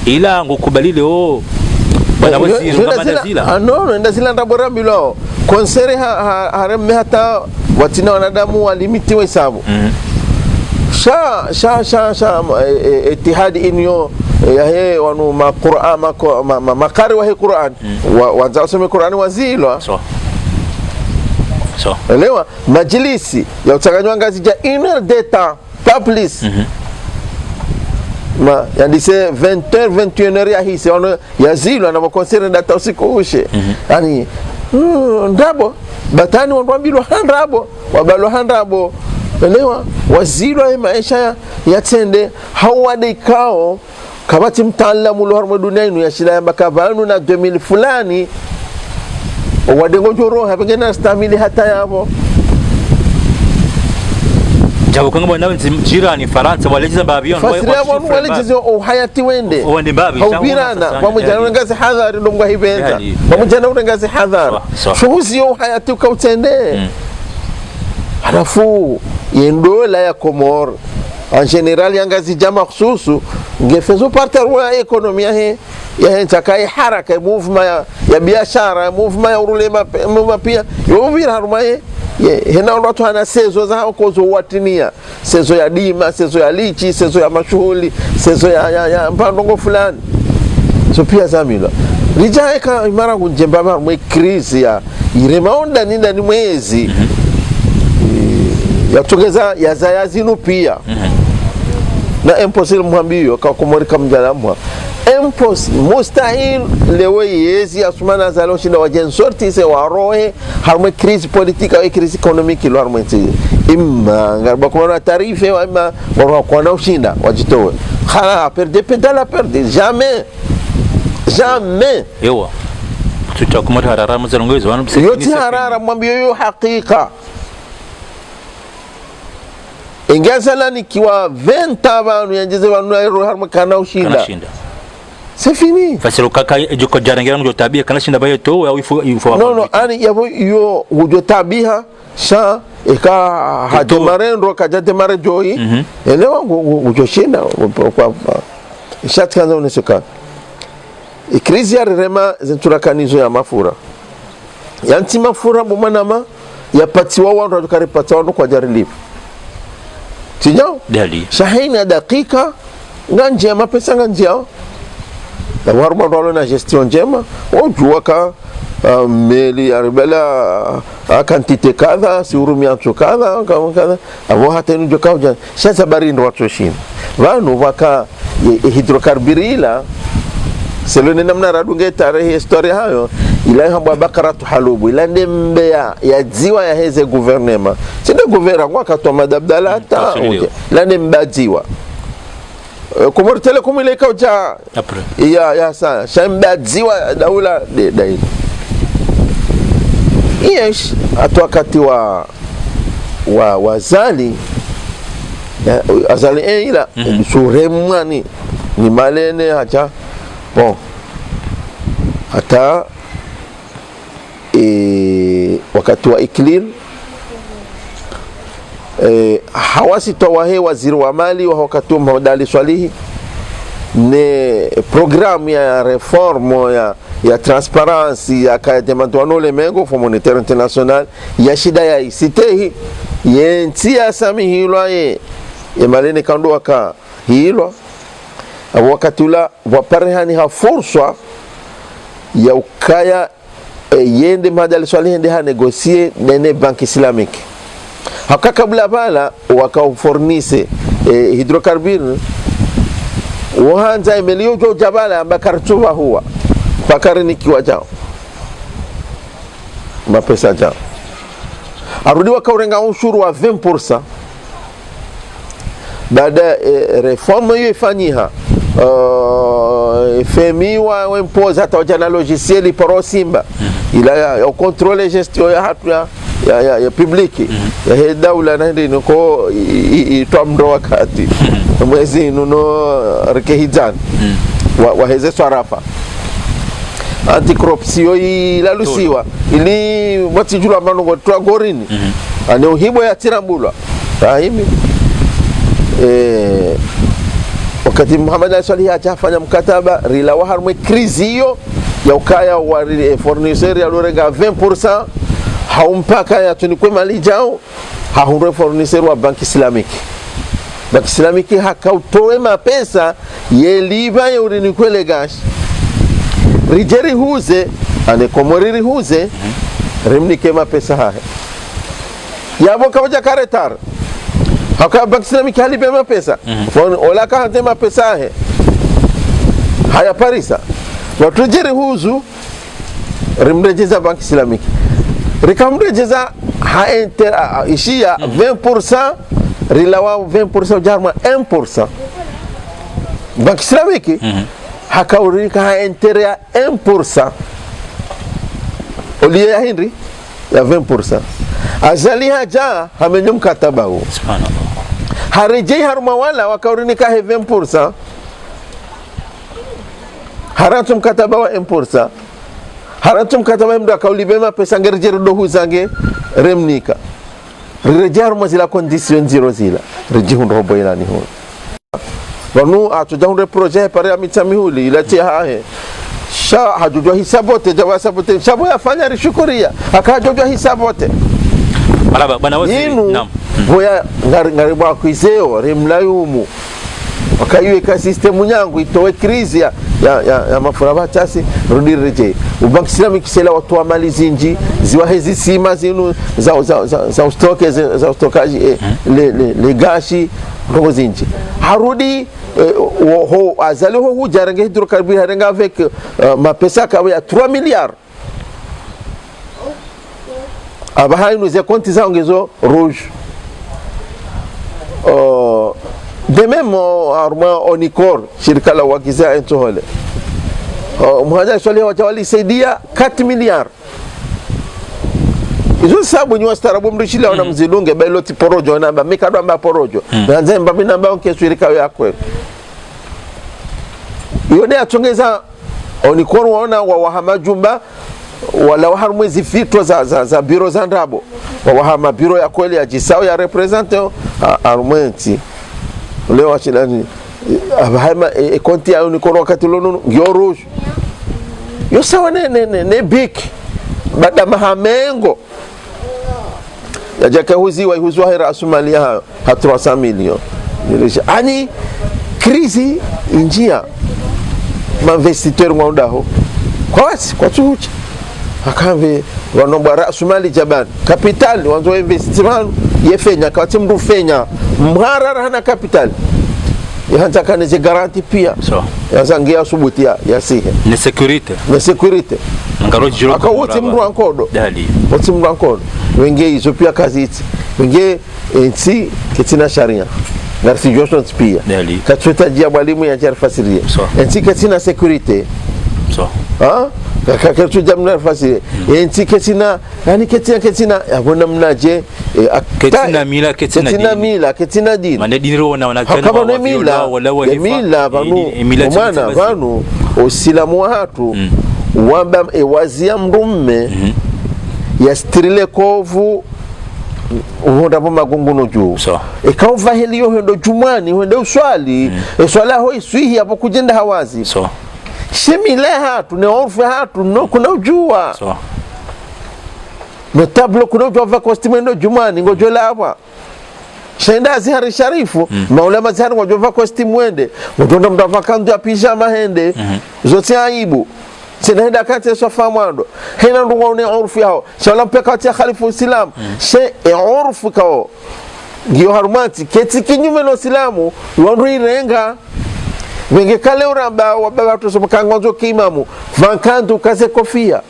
Speaker 1: ila ngukubalile bwana waziri ndamazila
Speaker 2: no ndazila ndaborambi lo concert haremme hata watina wanadamu walimitiwe sabu sha itihadi inyo ya he wanu ma Qur'an makari wa he Qur'an wanza usome Qur'an wazilwa
Speaker 1: so
Speaker 2: elewa majlisi ya utanganywa ngazi ja inner data publish ma yandise 20h 21h ya hisi ono yazilwa na concerne data usiku ushe yani ndabo batani wanwambilo handabo wabalo handabo elewa wazirwa maisha yatende hawade kao kabati mtaalamu lo harma duniani ya shila ya makavanu na 2000 fulani wadengo joro hapengena stamili hata yabo
Speaker 1: jabo kanga bwana jirani Faransa walejiza babion
Speaker 2: walejiza hayati wende
Speaker 1: babi
Speaker 2: haubirana pamoja na ngazi hadhari ndongwa hibenza pamoja na ngazi hadhari shuhuzi yo hayati ukautende halafu yendola ya Komoro en general yangazi jama khususu ngefezo parter wa ekonomia he ya ntakai haraka movement ya biashara movement ya urule mapia yo vira haruma hena watu hana sezo za hao kozo watinia sezo ya dima, sezo ya lichi, sezo ya mashuhuli, sezo ya mpandongo fulani so pia zamila rijaeka imara kunjemba mwe krisi ya iremaonda ninda ni mwezi yatogeza ya zayazinu pia na impossible mwambiyo kwa kumorika mjalamwa mustahil lewe yezi asumana zalo shinda wajen sorti se warohe harmwe krisi politika wa krisi ekonomiki lo harmwe imma ngarba kuna tarife wa imma warwa kwa ushinda wajitowe khala perde pedala perde jamais
Speaker 1: ewa tutakumata harara mzalongozo
Speaker 2: yote harara mwambio yo hakika ingazala nikiwa 20 abantu yanjeze banu ero harma kana ushinda c'est fini
Speaker 1: fasiro kaka joko jarangera ngo tabia kana shinda bayo to au ifo
Speaker 2: no ani yabo yo ujo tabia sha eka hademarendo kajademare joyi elewa ujo shinda kwa ishatkanza uneseka ikrizi ya rema zenturakanizo ya mafura yanti mafura bumanama yapatiwa watu wakaripata watu kwa jarilifu tijao
Speaker 1: dali
Speaker 2: shahina dakika nganje mapesa nganjao na warma rolo na gestion njema wajua ka meli arbela quantité kadha si urumia kadha kadha abo hata ndio kauja sasa barindo watu shini vanu waka hidrokarbirila selone namna radunge tarehe historia hayo ila hamba bakaratu halubu ila ndembe ya ziwa ya heze guvernema sinde guvera kwa katwa madabdala ta ila ndembe ziwa kumur telekom ile kauja ya sana shamba ziwa daula dai yes atwakati wa wazali azali ila suremani ni malene hacha bon hata wakati wa iklil hawasi tawahe waziri wa mali wa wakati Mohamed Swalihi ne programu ya reformu ya transparency ya kademantuano le mengo Fonds Monétaire International ya shida ya isitehi yentia sami hilwa ye malene kando waka hilwa wakati ula waparehani hafurswa ya ukaya yende Mohamed Swalihi ndi ha negosie nene banki islamiki haka kabla bala wakafornise hidrokarbini wahanza imelio jo jabala ambakartuwa huwa pakari nikiwa jao mapesa jao arudi wakaurenga ushuru wa 20% baada reformu hiyo ifanyiha FMI wa impose hata wajana logicieli paro simba ila ya controle gestion ya hatu ya publiki ya he daula na ndi niko itwamdo wakati mwezi nuno rekehizan wa heze swarafa anticorruption ilalusiwa ili watijula manongo twagorini ane uhibo ya tirambulwa rahimi wakati Mohamed Swalihi achafanya mkataba rila wa harmwe krizi hiyo ya ukaya wa fournisseur ya lorenga 20% haumpaka ya tunikwe mali jao haunre fournisseur wa banki islamiki hakautoe mapesa yeliva ya urinikwe legash rijeri huze ane komoriri huze rimnike mapesa hahe yabo kawaja karetar haka banki islamiki halibe mapesa olaka hante mapesa hahe haya parisa watu jeri huzu rimrejeza banki islamiki rikamrejeza ishia 20% rilawa 20% jarma 1% banki islamiki hakaurika haenterea 1% olie ya Henry ya 20% azali haja hamenyum katabahu
Speaker 1: subhanallah
Speaker 2: harejei haruma wala wakaurini he 20% haratum kataba wa 1% haratum kataba mdo akaulibema pesa ngerjero dohu zange remnika rejar mazila condition zero zila rejihun robo ilani ho wanu atujahunde projet pare amitami huli ilati hahe sha hajujwa hisabote jawa sabote shabo yafanya rishukuria akajujwa hisabote
Speaker 1: Alaba bwana waziri.
Speaker 2: Naam. Boya ngari bwa kwizeo remlayumu. Wakaiweka system nyangu itoe krizi ya mafura batasi rudireje. Ubanki Islamic kisela watu wa mali zinji ziwa hezi sima zinu za ustoke za ustokaji le gashi ndogo zinji. Harudi ho azali ho hujarenge hydrocarbures harenga avec ma pesa kawe ya 3 milliards. Abahayi nuze konti za ongezo rouge. De même arma Onicor shirika la wakiza entohole. Mhaja swali watawali saidia 4 milliards. Izo sabu ni wastarabu mrishila wana mzilunge bailoti porojo namba mikado amba porojo. Nanze mbabi namba onke shirika yakwe. Yone atongeza Onicor waona wawahama jumba wala waharumwe zifitwa za biro za ndabo. Wawahama biro ya kweli ya jisao ya represente arumenti. Leo wachilani abahama konti ya Onicor wakati lono ngio rouge. Yo sawa ne big bada mahamengo ya jaka huziwa huzwa rasumali ha 300 million. Ani krizi injia mainvestiteur ngaudaho kwa chuchi akambe wanomba rasumali jaban capital wanzo investiment yefenya kati mdu fenya mharara hana capital yaanza kaneze garanti pia
Speaker 1: so
Speaker 2: yazangia subuti ya sihe
Speaker 1: ne security ngaro jiro
Speaker 2: aka wote mdu ankodo
Speaker 1: dali
Speaker 2: wote mdu ankodo wenge hizo pia kazi iti wenge enti ketina sharia na situation pia
Speaker 1: dali
Speaker 2: katuta jia mwalimu ya jarfasiria
Speaker 1: so
Speaker 2: enti ketina security
Speaker 1: so
Speaker 2: kakatu jamna fasiria enti ketina yani ketina yabona mnaje
Speaker 1: ketina mila
Speaker 2: ketina dini
Speaker 1: mane diniro wana
Speaker 2: kama mila wala vanu usilamu watu wamba wazia mrumme yastrile kovu uhonda po magunguno juu
Speaker 1: so
Speaker 2: ikauva heliyo hendo jumani hendo uswali swala ho iswihi hapo kujenda hawazi
Speaker 1: so
Speaker 2: shemile hatu ne orfe hatu no kuna ujua
Speaker 1: so
Speaker 2: notable kuna ujua kostimendo jumani ngojola hapa shenda zihari sharifu maulama zihari ngojola kostimu wende ngotonda mtava kandu ya pijama hende zote aibu sinahenda kati ya sofa mwando hena ndunga une urfu yao shala mpeka kati ya khalifu islam she urfu kao ngiyo harumati keti kinyume no islamu wandu irenga wenge kale uramba wababa tusomoka ngonzo kiimamu vankandu kaze kofia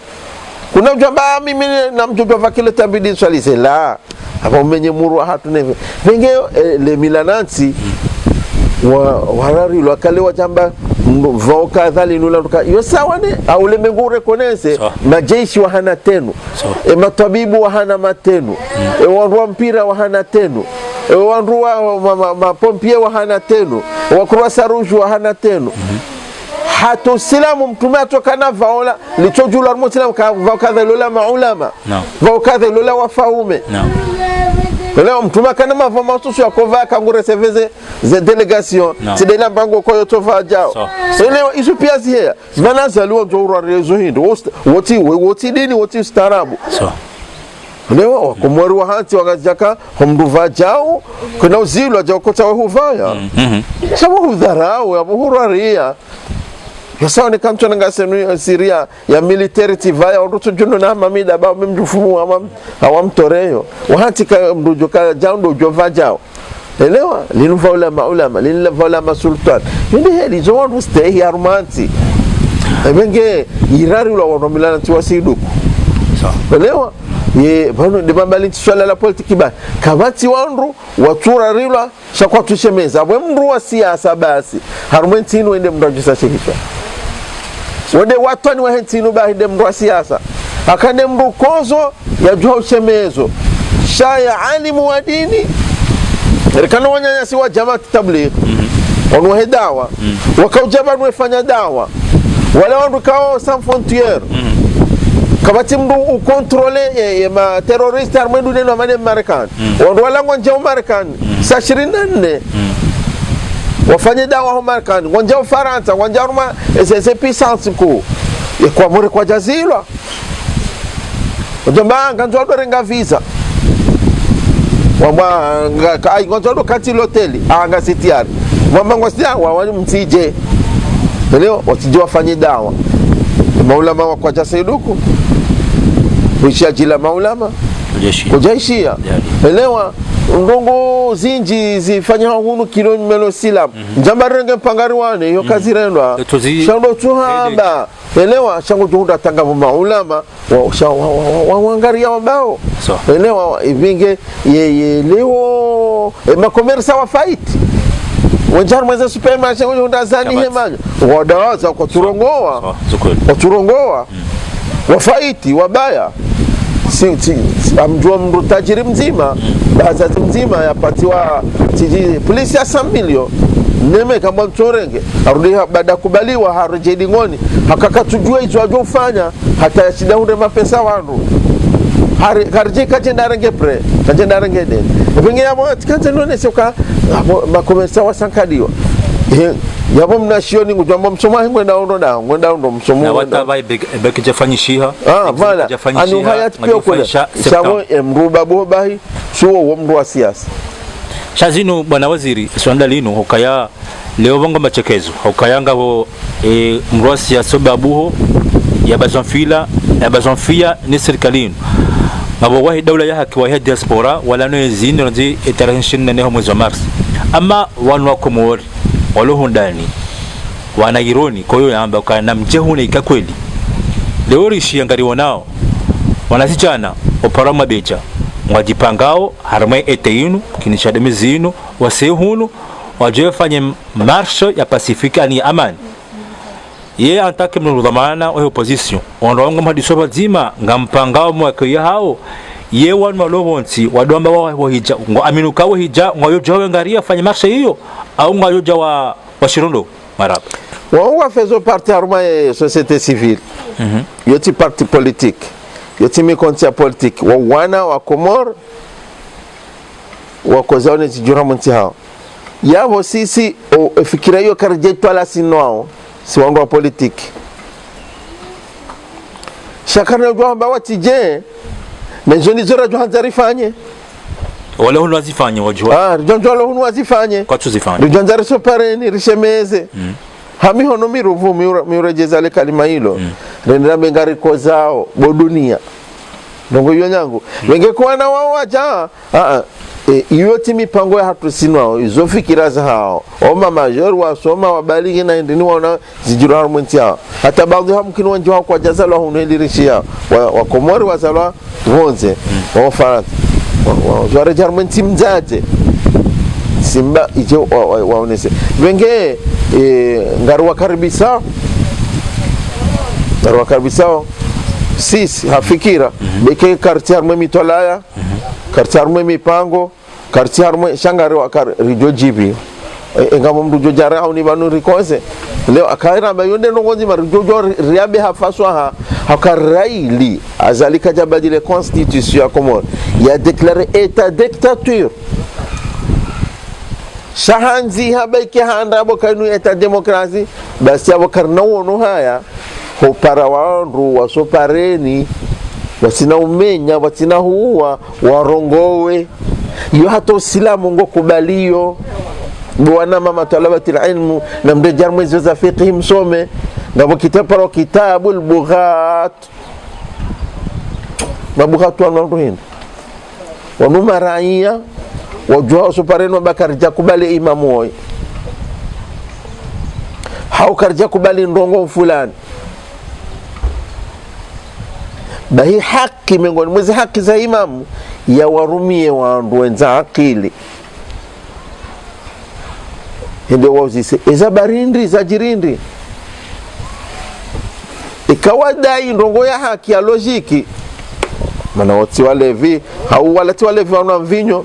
Speaker 2: kuna mjomba mimi na mjomba vakile tabidi swalise la hapo mwenye muru hatu neve wenge le milanansi warari lo kale wajamba voka dhali nula yo sawane au le mengure konese majeshi wa hana tenu matabibu wa hana matenu wandu mpira wa hana tenu wandu wa mapompie wa hana tenu wakurasa ruju wa hana tenu hatu silamu mtume atokana vaola lichojula muslimu kadha lola maulama vokadha lola wafaume leo mtume kana mavoma susu yakova kangure seveze ze delegation tidela bango koyo tova jao leo isu pia zia mana zaliwa njo rezo hindo woti dini woti starabu leo kumwari wa hanti wakajaka humduva jao kuna uzilu ajao kota wahuvaya sabu hudharau ya muhuraria yasa ni kanto ngasenu Syria ya military tivaya oruto juno na mamida ba mjufumu awamtoreyo wahati ka mrujoka jando jova jao elewa linva ulama linva ulama sultan ndi heli zo wandu stay here romanti ebenge irari lo wono milana tiwasidu elewa ye bano de bambali swala la politiki ba kabati wandu watura rilwa shakwa tushemeza abwe mru wa siasa basi harumenti wende mrajisa shirika wende watani wa hentinu ba hinde mru wa siasa akande mru kozo ya jua ushemezo shaya alimu wa dini rekano wanyanyasi wa jamati tabligh wanwe dawa wakaujaba nwefanya dawa wala wandu kao sans frontières kabati mdu ukontrole ya ma terroriste armendu neno amane Marekani wandu wala ngonja Marekani saa 24 wafanye dawa ho Marekani ngonja Ufaransa ngonja Roma ese puissance ko kwa more kwa jazilwa njomba nganzo renga visa wamba kai ngondo kati hoteli anga sitiari wamba ngosia wawali mtije leo watije wafanye dawa maulama wa kwa Saiduku ushajila maulama kujaishia elewa ndongo zinji zifanya hunu kilo melo silam jambarenge pangariwane yo kazi rendwa shando tuhamba elewa shango juhunda tanga maulama wa angaria wabao elewa ivinge ye leo makomersa wa fight wanjar mweza supermarket ngo ndazani hemaje wadawaza kwa turongoa wafaiti wabaya amjua mru tajiri mzima bazazi mzima yapatiwa polisi ya 100 milioni neme kama mtorenge arudi baada kubaliwa harejedi ngoni hakakatujua hizo ajofanya hata shida hunde mapesa wandu harje kajenda range pre kajenda range de vingi yamo tikanje none soka makomersa wasankadiwa yabo mnashioni ngujamba msoma ngwenda ndo msomo
Speaker 1: na watabai bekijafanyishiha
Speaker 2: vala anu hayat pia kule sawo emruba bobahi suo wo mru wa siasa
Speaker 1: shazinu bwana waziri swanda lino hokaya leo bongo machekezo hokayanga bo mru wa siasa babuho ya bazonfia ni serikalini ngabo wahi dawla ya haki wa diaspora wala no zindi nzi international ne mwezi wa Mars ama wanu wa Komori walohun ndani wanaironi kwa hiyo yamba kana mjehune ikakweli leo rishi ngariwo nao wanasichana oparama becha mwajipangao harmai eteinu kinishademe zinu wasehunu wajefanye marsho ya Pasifika ni amani ye antake mnudhamana wa opposition onrongo madisoba zima ngampangao mwake hao ye wanu walohonsi wadomba wa hija ngo aminuka wa hija ngo yojawe ngaria fanye marsho hiyo au ngo yoja wa Shirondo marab
Speaker 2: wa faisons partie arma et société civile yoti parti politique yoti mikontia politique wa wana wa Komor wa kozone tijura monti hao yabo sisi fikira hiyo karjetu ala sinwao si wangu wa politique shakana jwamba watije na joni zora jwanza rifanye
Speaker 1: wala hunu wazifanye wajua
Speaker 2: jonjo wala hunu wazifanye
Speaker 1: kwa tuzifanye
Speaker 2: jonza risopareni rishemeze hami hono miruvu miurejeza le kalima hilo rendera mengari kozao bodunia ndongo hiyo nyangu wengekuwa na wao aja iyo mipango ya hatu sinwao izo fikira za hao oma major wasoma wabaligi na ndini wana zijura harmonti yao hata baadhi hamkini wanjua kwa jazalo hunelirishia wa Komori wazalwa vonze wa Faransa wa harmonti mzaje simba ijo waonese wenge ngaruwa karibisa sisi hafikira beke quartier arme mitolaya quartier arme mipango quartier arme shangari wa rijo jibi ngamo mdu jojara au ni banu rikoze leo akaira bayonde nongozi marijo riabe hafaswa hakaraili azalika jabadile constitution ya Komoro ya déclarer état dictature shahanzi habaike handa bokanu état démocratie basi abo karnawo haya hopara wandu wasopareni wasina umenya wasina huwa warongowe iyo hata usilamu ngo kubaliyo bwana mama talabatil ilmu na mdejar mwezi za fiqh msome ngabo kitaparo kitabul bughat mabughat wandu hino wanuma raia wajua usopareni wabakari jakubali imamu woi haukarja kubali ndongo fulani bahi haki miongoni mwezi haki za imamu ya warumie wandu wenza akili hinde wazise eza barindri za jirindri ikawadai ndongo ya haki ya logiki mana wati walevi hau walati walevi wana mvinyo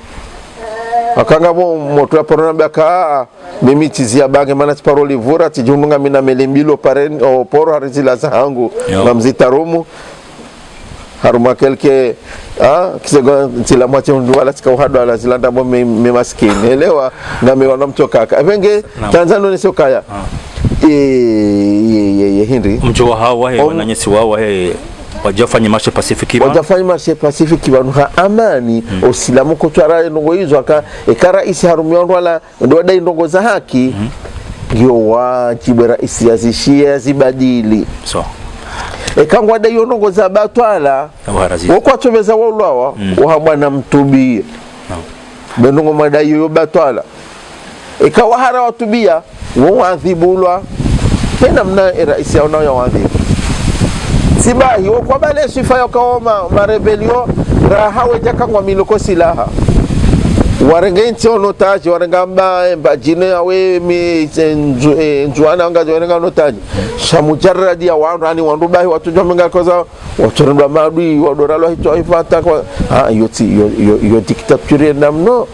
Speaker 2: akanga moto ya porona baka mimi tizia bange mana paroli vura tijunga mina melembilo paren o poro harizila zangu na mzitarumu haruma kelke kisego tila mwache ndwala tikauhado ala zilanda bo me maskini elewa na me wana mtoka avenge Tanzania ni sokaya ye Henry
Speaker 1: mjo hao wahe wananyesi wao wahe wajafanya marche pacifique
Speaker 2: wajafanya marche pacifique banu ha amani osilamu ko twara ndongo hizo ekara isi harumiondo wala ndo dai ndongo za haki yo wajibu raisi yazishia zibadili
Speaker 1: so
Speaker 2: ekangwa dai ndongo za batwala wako atomeza waulawa wa bwana mtubie ndongo madai yo batwala ikawa hara watubia waadhibulwa tena mna raisi yao ya wadhibu sibahi kwa bale sifa yakaoma marebelio rahawe jakangwa miloko silaha warengenti onotaji warengamba mbajine awe mi njuana ngazi warenga notaji shamujarradi ya wandu wandubahi watujwa menga koza watorendwa madui wadoralo hito ifata kwa yo dictature namno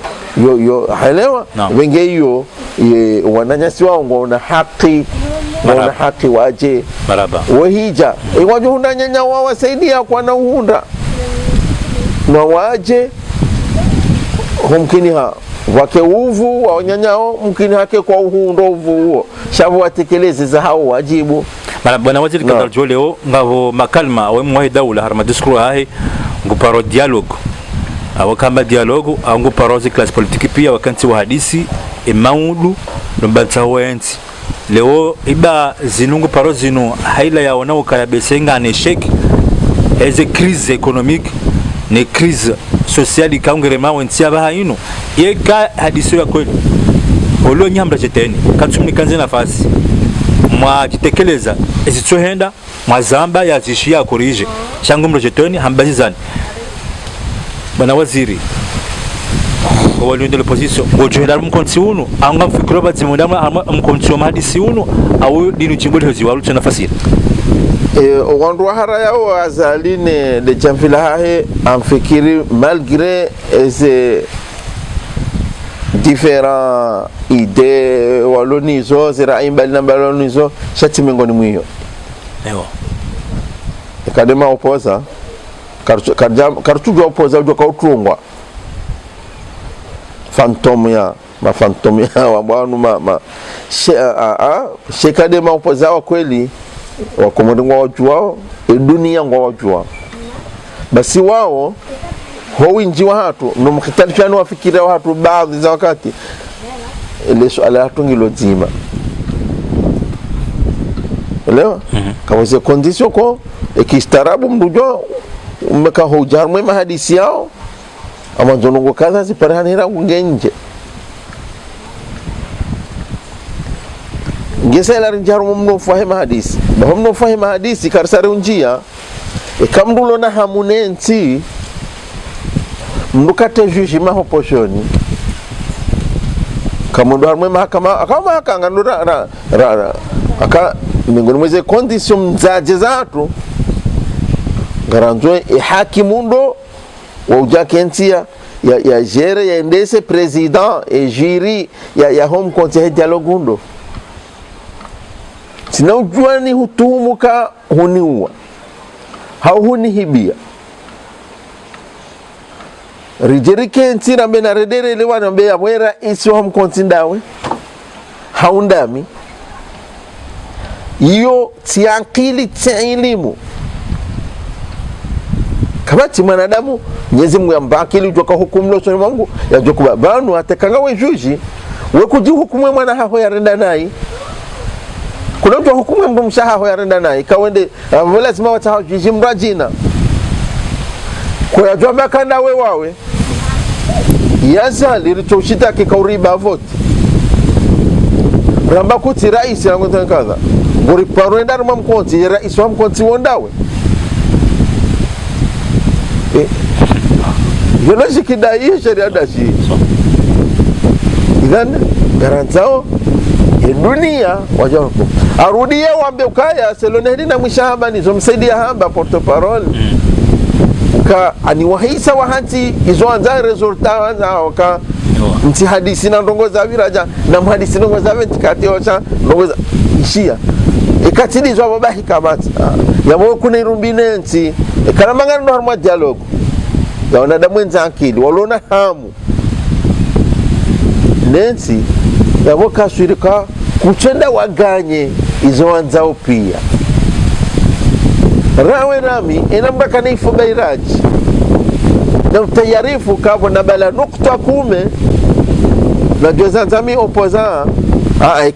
Speaker 2: yo haelewa wenge hiyo wananyasi wao wana haki wana haki waje
Speaker 1: baraba
Speaker 2: wahija waje hundanya wao wasaidia kwa na uhunda na waje mumkini wake uvu wanyanyao mumkini hake kwa uhundo uvu shabu watekeleze za hao wajibu
Speaker 1: bwana waziri kadar joleo ngavo makalma wa mwahida harma diskuru hahi nguparo dialogue awakamba dialogue nguparo zi class politique pia wakanti wa hadisi emaudu nombanta wenzi leo iba zinungu paro zinu haila ya wanao kaya besenga ne shek eze crise économique ne crise sociale kaungerema wenzi aba haino yeka hadisi ya kweli olo nyamba jeteni katumni kanze nafasi mwa kitekeleza ezitsohenda mwazamba yazishia korije shangu mrojetoni hambazizani bwana waziri wali ndio position ngojohenda mkonti uno anga mfikiro bazimunda mkonti wa hadisi uno au dinu chimbole hozi walu tena fasira
Speaker 2: wandu hara yao azaline de jamfila hahe amfikiri malgré ces différents idées walonizo zira imbali na balonizo shati mengoni mwiyo
Speaker 1: ewa
Speaker 2: kadema opoza kartujwa opoza ujwa kautungwa fantomia wa bwana shekadema opoza wa kweli wakomodingwa wajua dunia ngwa wajua basi wao howinji wa hatu no mkitalifani wafikira wa hatu baadhi za wakati ile swala hatu ngilo zima elewa kama ze condition ko ekistarabu mdujo umeka hojar mwema hadisi yao ama zonongo kaza ziparanira ngenje ngesa ila rinjaru mno fahima hadisi ba mno fahima hadisi karsare unjia ekamdulo na hamunenti mnukate jugima hoposhoni kamundu harmwe mahakama akama akanga ndura aka mingoni mweze condition mzaje zatu garanzwe hakimundo wa ujakentia ya jere ya ndese president e jiri ya home conseil dialogundo sina ujuani hutumuka huniua hauhuni hibia rijerike ntira mbena redere lewana mbeya mwera isi wa mkontindawe haundami iyo tiankili tiailimu kabati mwanadamu nyezi Mungu yambakili ujoka hukumu losoni mwangu ya jokuba banu atekanga we juji we kuji hukumu mwana haho ya renda nai kuna ujo hukumu mbu msha haho ya renda nai kawende lazima wataha juji mrajina kwa ya jomba kanda we wawe yazali ritoshita kikauriba vote ramba kuti raisi na ngotan kaza ngori parwenda ruma mkonti raisi wa mkonti wondawe Yonoshi kidai sheria dashi idhan garantao dunia wajapo arudie wambe ukaya selonehdi na mwishahamba nizomsaidia hamba porto parole ka aniwahisa wahanti izo anza resulta anza waka mti hadisi na ndongoza viraja na mhadisi ndongoza ventikati ocha ndongoza ishia ikatili zo babahi kamati yamo kuna irumbine nti karamanga ndo harma dialogue ya wanadamu wenza akili walona hamu nensi yamo kaswirika kuchenda waganye izo anzao pia rawe rami inambaka ni fubairaji na utayarifu kabo na bala nukta kume na jozanzami opoza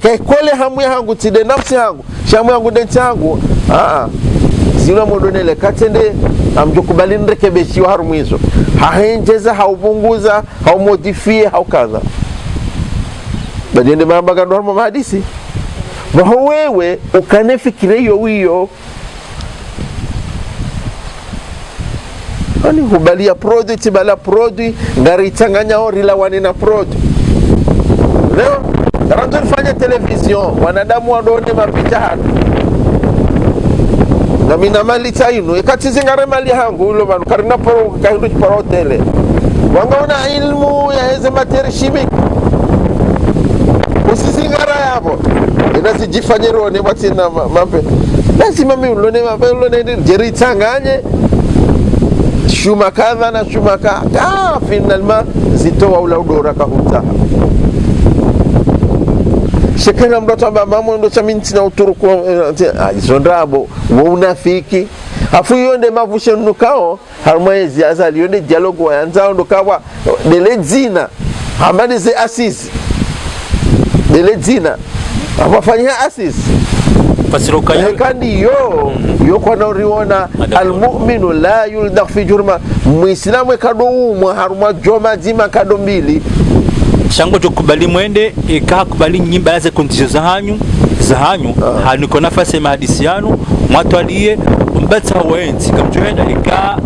Speaker 2: kai kole hamu yangu tide nafsi yangu shamu yangu densi yangu zina modonele katende amjokubali nrekebeshi wa harumu hizo hahenjeza haupunguza haumodifie haukaza badiende mambaga norma mahadisi waho wewe ukanefikire hiyo ani hubalia product bala product ngari changanya orila wanina product leo karanto nifanya television wanadamu wadone mapicha hatu na mina mali chainu ikati zingare mali hangu ulo manu karina poro kahindu chiparo tele wangaona ilmu ya heze materi shimik usizingara yabo inasi jifanyero ne watina mampe lazima mi ulone mampe ulone jeri changanye shuma kadha na shuma kadha finalma zitoa ula udora kahunta shekena mdoto mama ndo chaminti na uturuku zondrabo wo unafiki afu yonde mavushe nukao harmoezi azali yonde dialogue wa anzao ndo kawa delezina hamadi ze asisi delezina afafanyia asisi
Speaker 1: fasiroka
Speaker 2: kandi yo kwa nauriona almu'minu la yuldak fi jurma muislamu kadoumu haruma joma zima kadombili
Speaker 1: shango jokubali mwende ikakubali nyimba yaze kontisho zahanyu haniko nafasi mahadisi yanu mwatwalie mbata wenzi kamjoenda ika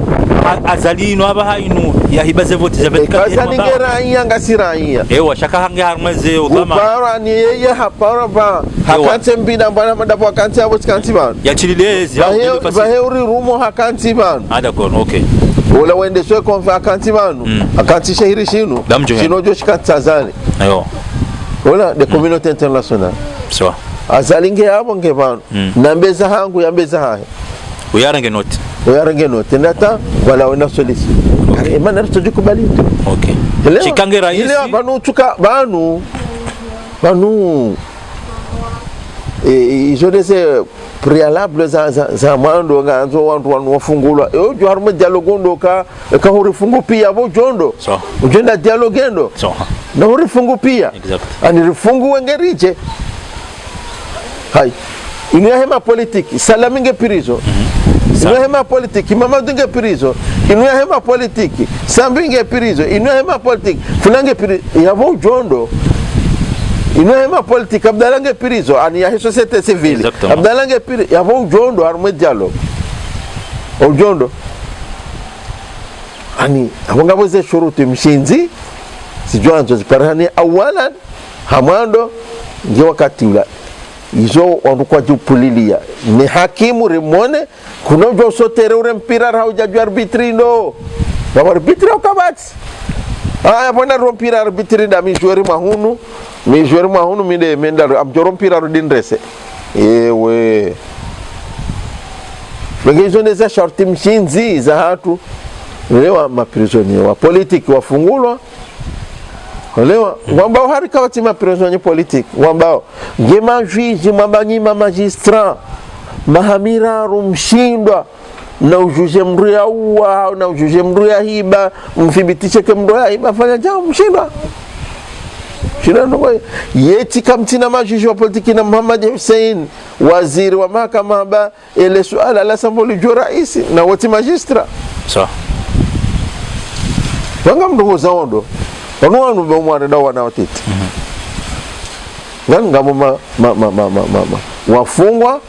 Speaker 1: azalino abahainu yahibaze vote zabetika
Speaker 2: kazaningera iyanga siraiya
Speaker 1: ewa shaka hange harmaze ogama
Speaker 2: para ni yeye hapara ba hakante mbina bana madapo hakante abo kanti ban
Speaker 1: yachililezi
Speaker 2: baheuri rumo hakanti ban
Speaker 1: adakon okay
Speaker 2: wala wende swe konfa hakanti banu hakanti shahiri shinu shinojo shikatazani
Speaker 1: ayo
Speaker 2: wala de communauté internationale
Speaker 1: so
Speaker 2: azalinge abo ngebanu nambeza hangu yambeza hahe
Speaker 1: uyarange note
Speaker 2: ndata wala wana solisi imana tujukubali
Speaker 1: okay chikange raisi
Speaker 2: ile banu tuka banu izo dese préalable za mando nganzo wantu wafungulwa yo harmo dialogue ndo ka huri fungu pia bo jondo
Speaker 1: so
Speaker 2: ujenda dialogue ndo
Speaker 1: so
Speaker 2: na huri fungu pia
Speaker 1: exactly
Speaker 2: ani rifungu wengeriche hai ina hema politiki salaminge pirizo ina hema politiki mama dinge pirizo ina hema politiki sambinge pirizo ina hema politiki funange pirizo yavo jondo ina hema politiki abdalange pirizo ani ya societe civile abdalange pirizo yavo jondo harmo dialogue ojondo ani abongaboze shuruti mshinzi sijuanzo ziparani awalan hamando nje wakati ula izo wanukwa jupulilia ni hakimu rimone kunojo sotere ure mpira haujajua arbitri ndo wa arbitri ukabati bona rompira arbitri da mijweri mahunu mide menda amjoro mpira rudinrese ewe Begizo neza shorti mshinzi za hatu lewa maprisonnier wa politiki wafungulwa lewa wambao harika wati maprisonnier politiki wambao ngema juizi mwambanyima magistrat mahamira rumshindwa na ujuje mruya uwa na ujuje mruya hiba mthibitishe ke mruya hiba fanya jambo mshindwa shina ndo yeti kamtina majuji wa politiki na Muhammad Hussein waziri wa mahakama haba ile suala la sambuli jo raisi na wati magistra
Speaker 1: so
Speaker 2: wanga mdogo zaondo wanu bomwana dawa na watiti nganga wafungwa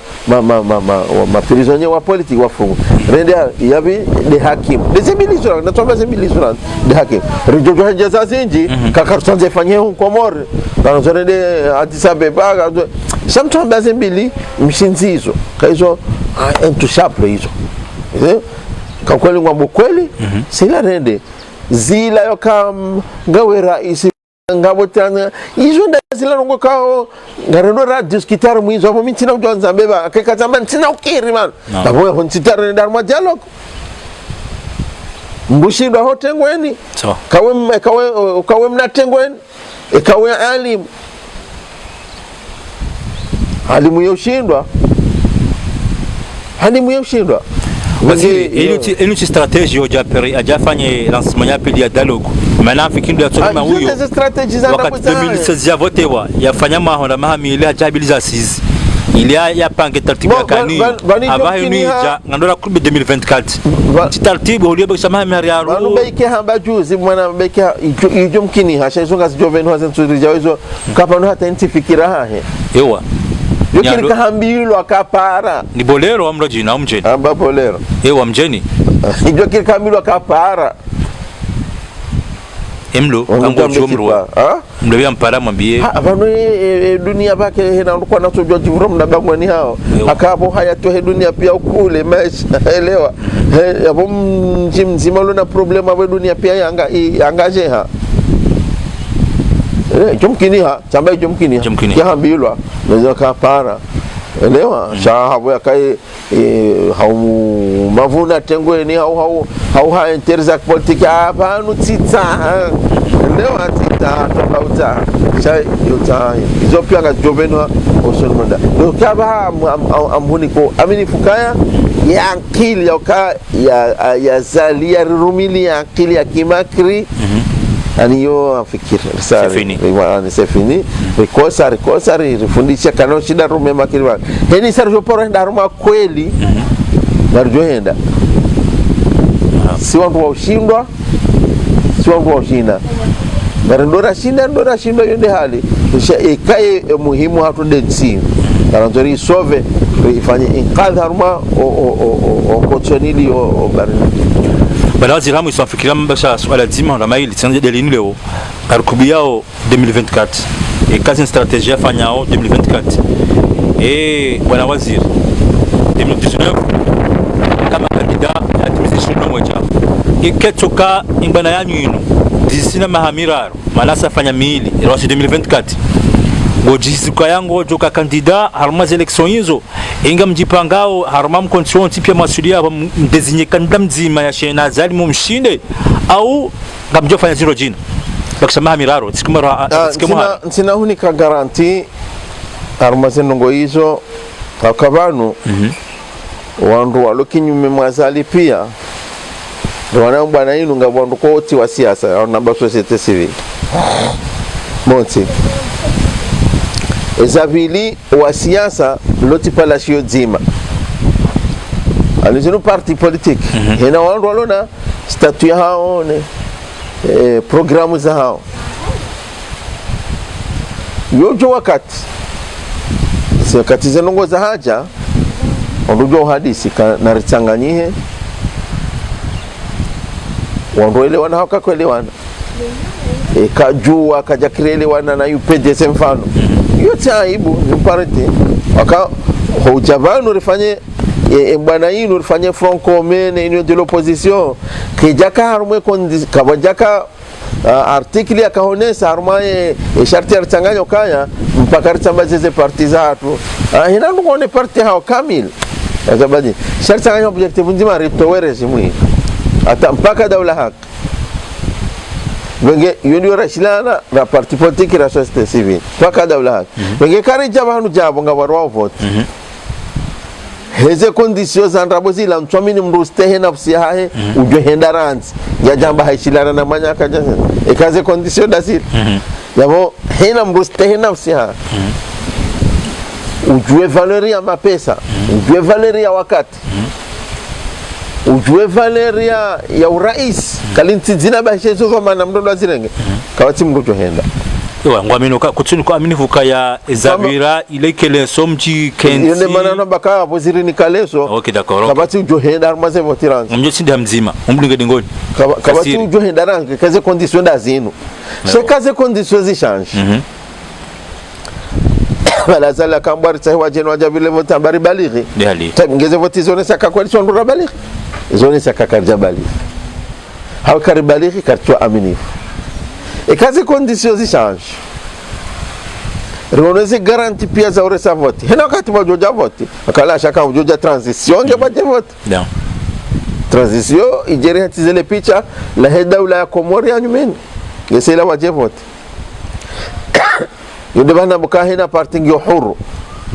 Speaker 2: maprisonnier wa politiki wafungwa rende yabi de hakim de semilizo na tomba semilizo de hakim rijojo hajaza zinji kakartonze fanye huko mor na rende Addis-Abeba sometimes azembili mshinzizo kaizo intouchable hizo kwa kweli ngwambo kweli sila rende zila yokam ngawe raisi ngabo tana izo ndazila ngo kao ngarendo ra discuter mwizo hapo mimi tina ujonza mbeba akakazama tina ukiri man tabo ho ntitare ndar ma dialogue mbushindwa hotengweni
Speaker 1: so
Speaker 2: kawe mnatengweni kawe alimu yoshindwa hani muyeshindwa
Speaker 1: waziri ili strategy hajafanye lancement ya pili ya dialogue maana fikindo ya tsoma huyo wakati 2016 ya votewa yafanya mahonda mahamili hajabiliza sisi ili ya pange taratibu ya kani abaye ni ja ngandora club 2024 taratibu uliyo kusema mariaro
Speaker 2: banu beke hamba juzi mwana beke ijo mkini hasha zonga joven hazen turijawezo kapano hata intifikira hahe
Speaker 1: ewa
Speaker 2: yokiri kahambilo akapara
Speaker 1: ni bolero amro jina umjeni
Speaker 2: amba bolero
Speaker 1: ewa mjeni
Speaker 2: ijo kiri kahambilo akapara
Speaker 1: emlo ango jomro mlo ya mpara mwambie
Speaker 2: abantu dunia bake hena kwa nacho joji from na bangwani hao akapo haya to dunia pia ukule maisha elewa hapo mzima luna problema wa dunia pia yangaje ha jomkini ha chamba jomkini ya hambilwa naweza kapara elewa shahabu yakai hau mavuna tengweni hau ha interza politika hapa nutita elewa tita tofauta chai yuta hizo pia ga jovenwa osonmonda ndio kaba amhuniko amini fukaya ya akili ya zalia rumili ya akili ya kimakri ani yo afikiri c'est fini rekosa rifundisha kana shida rume makiri wa heni sarjo poro ndaruma kweli narjo henda si wangu wa ushindwa si wangu wa ushinda ndora shinda yonde hali ikae muhimu hatu densi kana nzori sove ifanye inqadh haruma o kotsonili o barina
Speaker 1: bala waziramu isafikira mbasha swala zima na maili tsanze delini leo karkubiao 2024 kazi strategia fanyao 2024 bwana waziri 2019 kama kandida ya transition moja iketoka ingana yanyu ino disina mahamiraro malasa fanya miili rosi 2024 gojisika yango joka kandida haruma election hizo inga mjipangao haruma mkontrol tipia masulia mdezinye kanda mzima ya shena zali mumshinde au ngamjo fanya zero jina bakisema miraro
Speaker 2: sikuma sina hunika garanti haruma zenongo hizo akabanu wandu walokinyume mwazali pia wana bwana yinu ngabwandu koti wa siasa na ba societe civile monti ezavili wa siasa loti pala shio zima alizino parti politique hena wandu walona statut ya hao ne programu za hao yojo wakati wakati zenongo za haja wandujo hadisi na ritsanganyihe wanduelewana haka kuelewana kajua kaja kirelewana na UPDC mfano yote aibu mparete waka hojavano rifanye bwana yinu rifanye front commun union de l'opposition kijaka harumwe kabajaka artikli akahonesa harumaye sharti archanganya kaya mpaka ritambazeze parti zatu hina ngone parti hao kamil azabadi sharti anganya objective nzima ritowere simwi ata mpaka daula haki wenge yondio rashilana na parti politique na société civile mpaka daula haki wenge kari jabanu jabo ngawarwa vote heze conditions za ndabozi la mtwamini mrustehe nafsi hahe ujwe hendaranzi ya jamba haishilana na manyaka jaza ekaze condition dasili yabo hena mrustehe nafsi hahe ujwe valeri ya mapesa ujwe valeri ya wakati ujue Valeria ya urais kalinti zina bashezo kama na mdondo azirenge kawati mrujo henda
Speaker 1: yo ngwamino ka kutsuni ko amini fuka ya Zavira ile keleso mji kenzi
Speaker 2: yone manano baka aboziri ni kaleso
Speaker 1: okay d'accord
Speaker 2: kawati ujo henda armaze votirange
Speaker 1: mjo sindi mzima umlinge dingoni
Speaker 2: kawati ujo henda range kaze condition da zinu se kaze condition zi change wala zala kambari tsawa jeno wajabile votambari balighi
Speaker 1: dali
Speaker 2: ngeze votizone saka kwali sondura balighi zone saka karjabali hao karibalighi kartwa aminifu kazi conditions zi change roneze garanti pia za uresa vote hena wakati wajoja vote wakala shaka wajoja transition nge baje vote
Speaker 1: ndio
Speaker 2: transition ijeri hatizele picha la daula ya Komoria nyumeni yesela waje vote yonde bana mukahina parti ngyo huru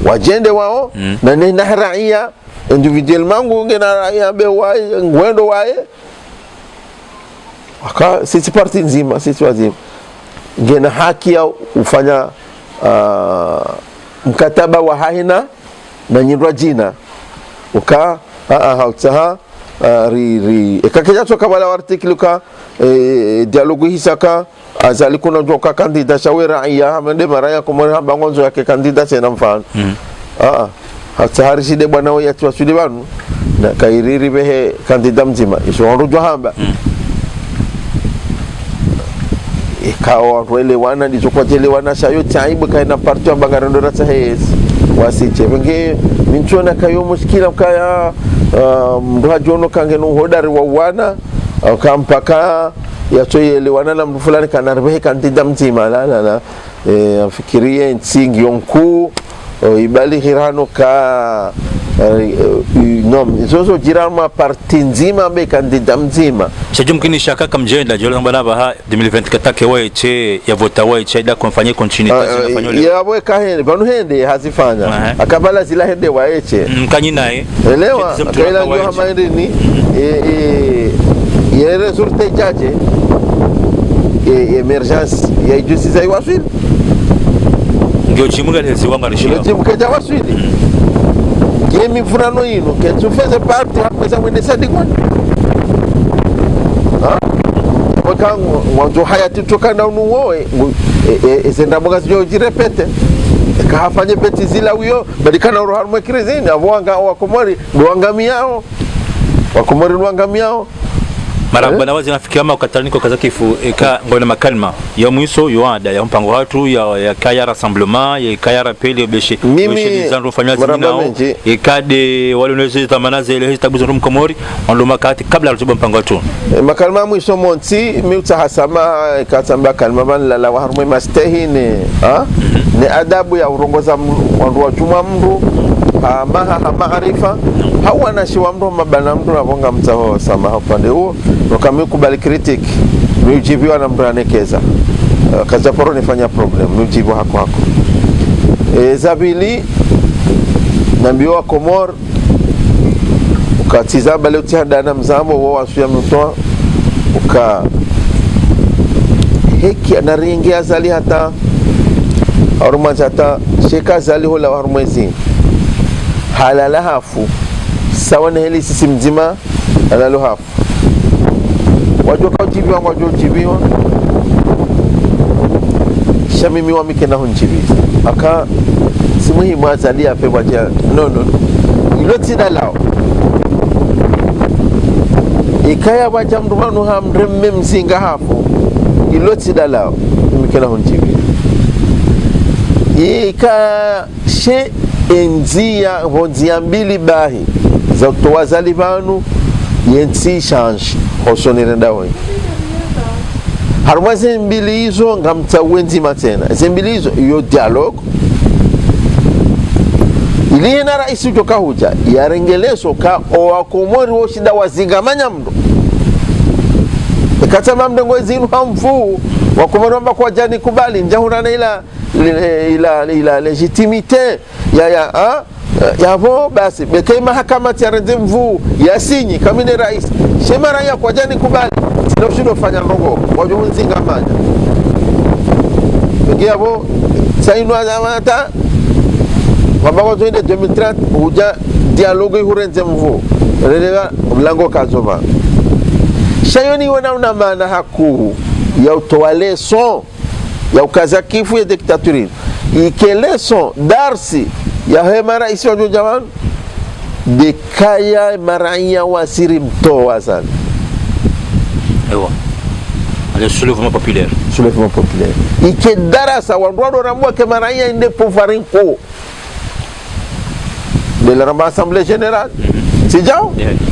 Speaker 2: wajende wao na raia individuellement ngena yabe wae ngwendo wae aka sisi parti nzima sisi wazima ngena haki ya ufanya mkataba wa haina na nyindwa jina uka hautsaha ekakeja toka wala article ka dialogue hisaka azali kuna joka kandida shawera raia amende maraya komora bangonzo yake kandida tena mfano hatsahari shide bwana wewe ati wasudi banu na kairiri behe kandida mzima ishorujo hamba ikawa welewana ndizokuwa telewana shayo taibu kaina parti ambangarando ratsa hez wasiche venge minchona kayo muskila kaya mrajono kange no hodari wa wana kampaka yachoyelewana na mtu fulani kanarbehe kandida mzima la afikirie nsingi yonku ibali hirano ka zozo jirama parti nzima be kandida mzima
Speaker 1: shajumkini shaka kamjenda jola ngana ba 2024 ke weche ya vota weche da konfanye continuité zinafanywa
Speaker 2: ya weka hende banu hende hazifanya akabala zila hende waeche
Speaker 1: mkanyi naye
Speaker 2: elewa kaila ndio hamaende ni ye resultat jaje emergence ya justice ya waswili
Speaker 1: ndio chimunga lezi wanga lishia
Speaker 2: ndio chimukeja waswili Gemi furano ino que tu fez parte apesar de ser de quando wakango mwanzo haya tutokana nuoe ezenda boga sio jirepete kahafanye beti zila huyo badikana roho mwa krizini avwanga wakomori luangamiao wakomori luangamiao
Speaker 1: mara bwana wazi nafikia kama ukataliko kaza kifu eka ngona makalma ya mwiso yoada ya mpango watu ya kaya rassemblement ya kaya rappel obeshe obeshe zanro fanywa zinao ekade wale unaweza tamanaza ile hitabu zanro mkomori ndo makati kabla ya mpango watu
Speaker 2: makalma mwiso monti miuta hasama katamba kalma ban la harmo mastehine ni adabu ya urongoza wandu wa chuma mru maarifa hawana shiwa mru mabana mru nabonga mtaho sama upande huo wakami kubali critic niujibiwa na mbranekeza kaza poro nifanya problem niujibu hako zabili nambiwa komor ukatiza bale utihada na mzambo wao wasuya mtoa uka heki anaringi azali hata aruma hata sheka zali hola harumwezi halala hafu sawa na heli sisi mzima halalo hafu wajoka ujibiwa wajojibiwa shamimi wa mike na hunjibi aka si muhimu azali ape waja no iloti dalao ikaya waja mdumanu hamremme mzinga hafu iloti dalao mike na hunjibi ika she enzia vonzia mbili bahi za utowazali vanu yensi change hosonere ndawe harumwa mbili hizo ngamta wenzi matena mbili hizo yo dialogue ili na rais utoka huja yarengeleso ka owakomori wo shida wazingamanya mdo katama mdengo zinu hamfu wakomori wamba kwa jani kubali njahurana ila legitimite yavo basi bekei mahakama tiarenze mvu yasinyi kamine rais shema raia kwa jani kubali sinofshido fanya rongo wajo nzinga manya beki yavo sainu azamata wamba wajo inde 2030 huja dialogue hurenze mvu relega mlango kazova shayoni wana unamana haku ya utoa leson ya ukaza kifu ya diktaturi ike leson darsi ya hema raisi wajo jaman de kaya maraya wasiri mtoa sana
Speaker 1: ewa ale soulèvement populaire
Speaker 2: ike darasa wandwado ramwa ke maraya inde pouvarinko de la assemblée générale si jao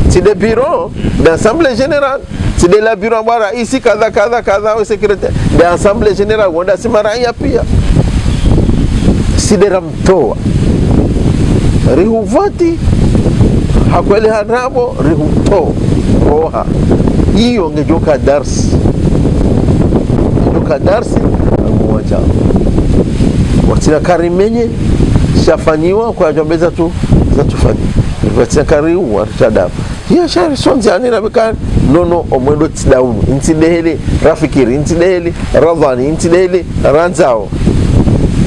Speaker 2: si de bureau d'assemblée générale si de la bureau bara ici kaza au secrétaire de assemblée générale wanda si maraya pia si de ramtoa rihuvati hakweli hanabo rihuto roha hiyo ngejoka darsi mmoja watina karimenye shafanyiwa kwa jambeza tu za tufani vatsakariu artadam ya shari sonzi anira bekan nono omwendo tidaunu intidehele rafikiri intidehele radhani intidehele ranzao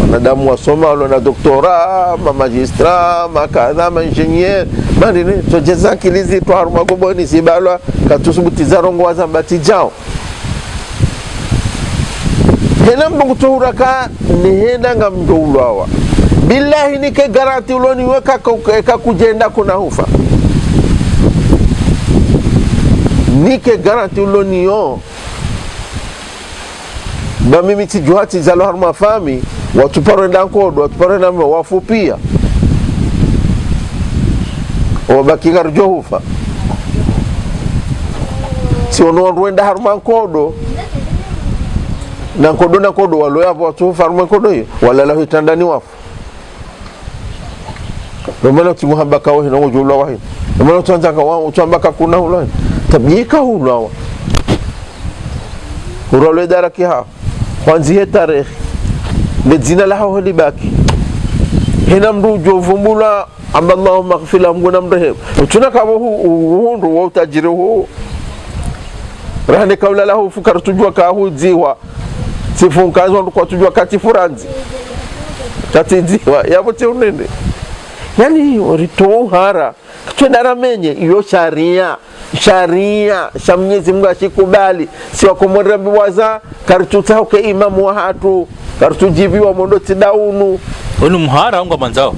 Speaker 2: wanadamu wasoma walo na doktora magistra makadha engineer mandine tojeza kilizi to haruma goboni sibalwa katusubutiza rongo wazambati jao hena mdungu tuhuraka ni henda nga mdulawa billahi nike garanti uloni weka kujenda kuna hufa nike garanti uloni yo ba mimi tijuhati zalo haruma fami watuparenda nkodo watuparenda wafupia wabaki garjo hufa si ono rwenda haruma nkodo na nkodo walo yapo watufa haruma nkodo hiyo wala la hitandani wafu nomana timuhambaka wahi na ujula wahi nomana tuanzaka utuambaka kuna hula tabika hula huralo idara kiha kwanzihe tarehe ledzina laha holibaki hina mdu jovumbula amba Allahumma ighfir lahu nguna mrehe utuna kabo hundu wa utajiri hu rahne kaula lahu fukar tujwa ka hu dziwa sifunkazo kwa tujwa kati furanzi kati dziwa yabo teunende yani orito hara twendara menye iyo sharia sha Mwenyezi Mungu ashikubali si wakomora biwaza karituta ke imamu wa hatu karitujibi wa mondo tidaunu
Speaker 1: onu muhara ngo manzao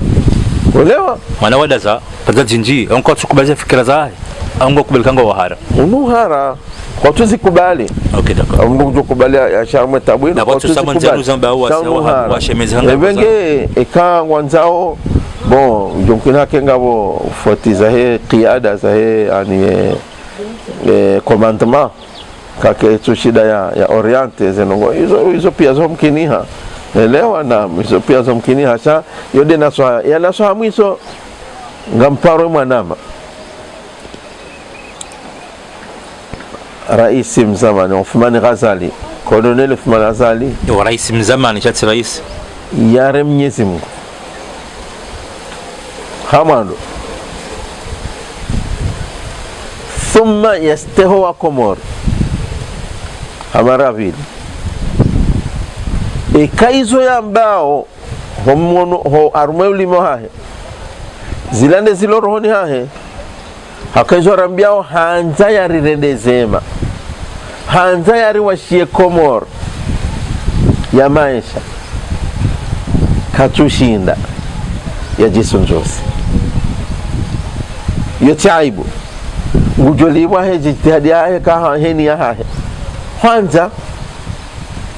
Speaker 2: olewa
Speaker 1: mana wadaza taza jinji onko tukubaliza fikira zae ngo kubelikanga wahara
Speaker 2: onu hara kwa tuzikubali
Speaker 1: okay d'accord
Speaker 2: ngo kubali ya sharma tabwino
Speaker 1: na watu samanzano zamba wa shemezanga
Speaker 2: benge ekangwa nzao bon jonkina kengabo fotiza he qiyada za he yani commandement kake tushida ya oriente zenongo hizo pia zomkiniha elewa na hizo pia zomkiniha sa yode naswa ya naswa mwiso ngamparo mwanama rais mzamani Uthman Ghazali Colonel Uthman Ghazali
Speaker 1: yo rais mzamani chati rais
Speaker 2: yare Mwenyezi Mungu hamando thumma yastahu Komor hamaravili ekaizo yambao homono ho armeuli mohahe zilande zilorohoni hahe hakaizo rambiao hanza yari rendezema hanza yari washie Komor ya maisha katushinda ya jisunjosi yote aibu ngujoliwa he jitihadi yahe kaha heni ya hahe kwanza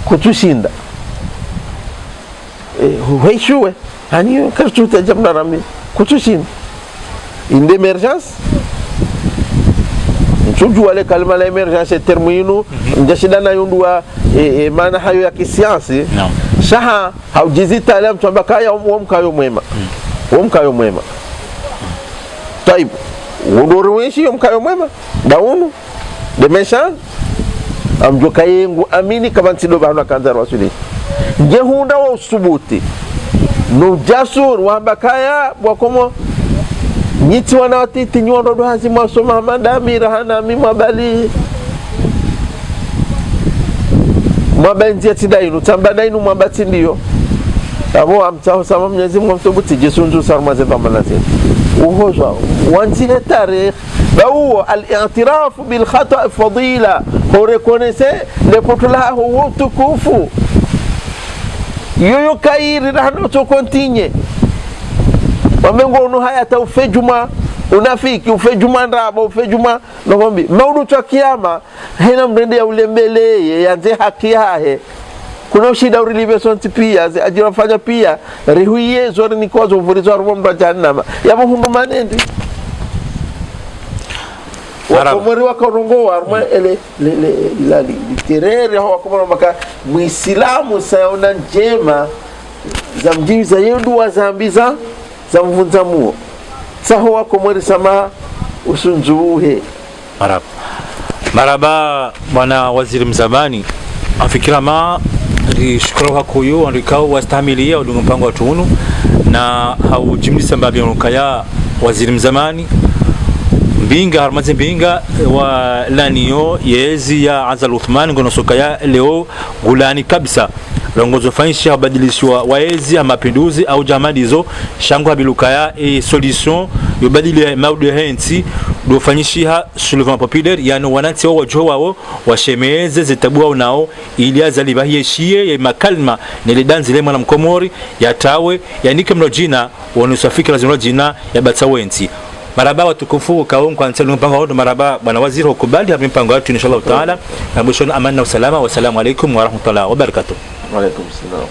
Speaker 2: kutushinda huishuwe hani kartuta jamna rami kutushinda inde emergence nchuju wale kalima la emergence termino njashidana yundua maana hayo ya kisiasi shaha haujizita ala mtu ambakaya umkayo mwema umkayo mwema taibu udoriweshi umkayo mwema daunu demeshan amjoka yengu amini kama ntido bahuna kanzara wasuli njehunda wa usubuti nujasur wambakaya wakomo nyiti wanawatiti nyuondo dohazi mwasoma hamandami rahana mimabali mwabanzi ya tidainu tambadainu mwabati ndiyo abo amtaho sama Mwenyezi Mungu mtobuti jisunju sarmaze bamalazin uhozwa wanti tarikh bawo al-i'tiraf bil khata' fadila ho reconnaître le potula ho tukufu yoyo kairi rahno to continue wamengo no haya ta ufejuma unafiki ufejuma ndaba ufejuma ngombi maudu cha kiyama hena mrende ya ulembele yanze haki yahe kuna shida urilibe sonti pia ajirafanya pia rihuye zori nikozo uvurizo arumba jahannama yabo hundu manendi wakomori wakarongo aruma ele lali literere hawa komoro maka muislamu saona njema za mjini za yedu wa zambiza za mvunzamuo saho wakomori sama usunzuhe
Speaker 1: maraba bwana waziri mzamani afikira ma rishukuru hakuyo andikao wastahimilia udungu mpango wa tunu na haujimlisa mbabi onukaya waziri mzamani mbinga harmazi mbinga wa laniyo yezi ya Azal Uthman ngono soka ya leo gulani kabisa longozo fanisha badilishwa waezi ya mapinduzi au jamadizo shango bilukaya solution yobadili maudu henti do fanyishiha soulèvement populaire yani wanati wao wajo wao washemeze zitabua nao ili azalibahiye shie ya makalma nile danzi le mwana mkomori yatawe yanike mnojina wanusafika lazima jina ya batawenti maraba watukufu kaum kwa nselu mpango wao maraba bwana waziri ukubali hapo mpango wetu inshallah taala na mwisho amani na usalama. Wassalamu alaykum wa rahmatullahi wa barakatuh.
Speaker 2: Wa alaykum assalam.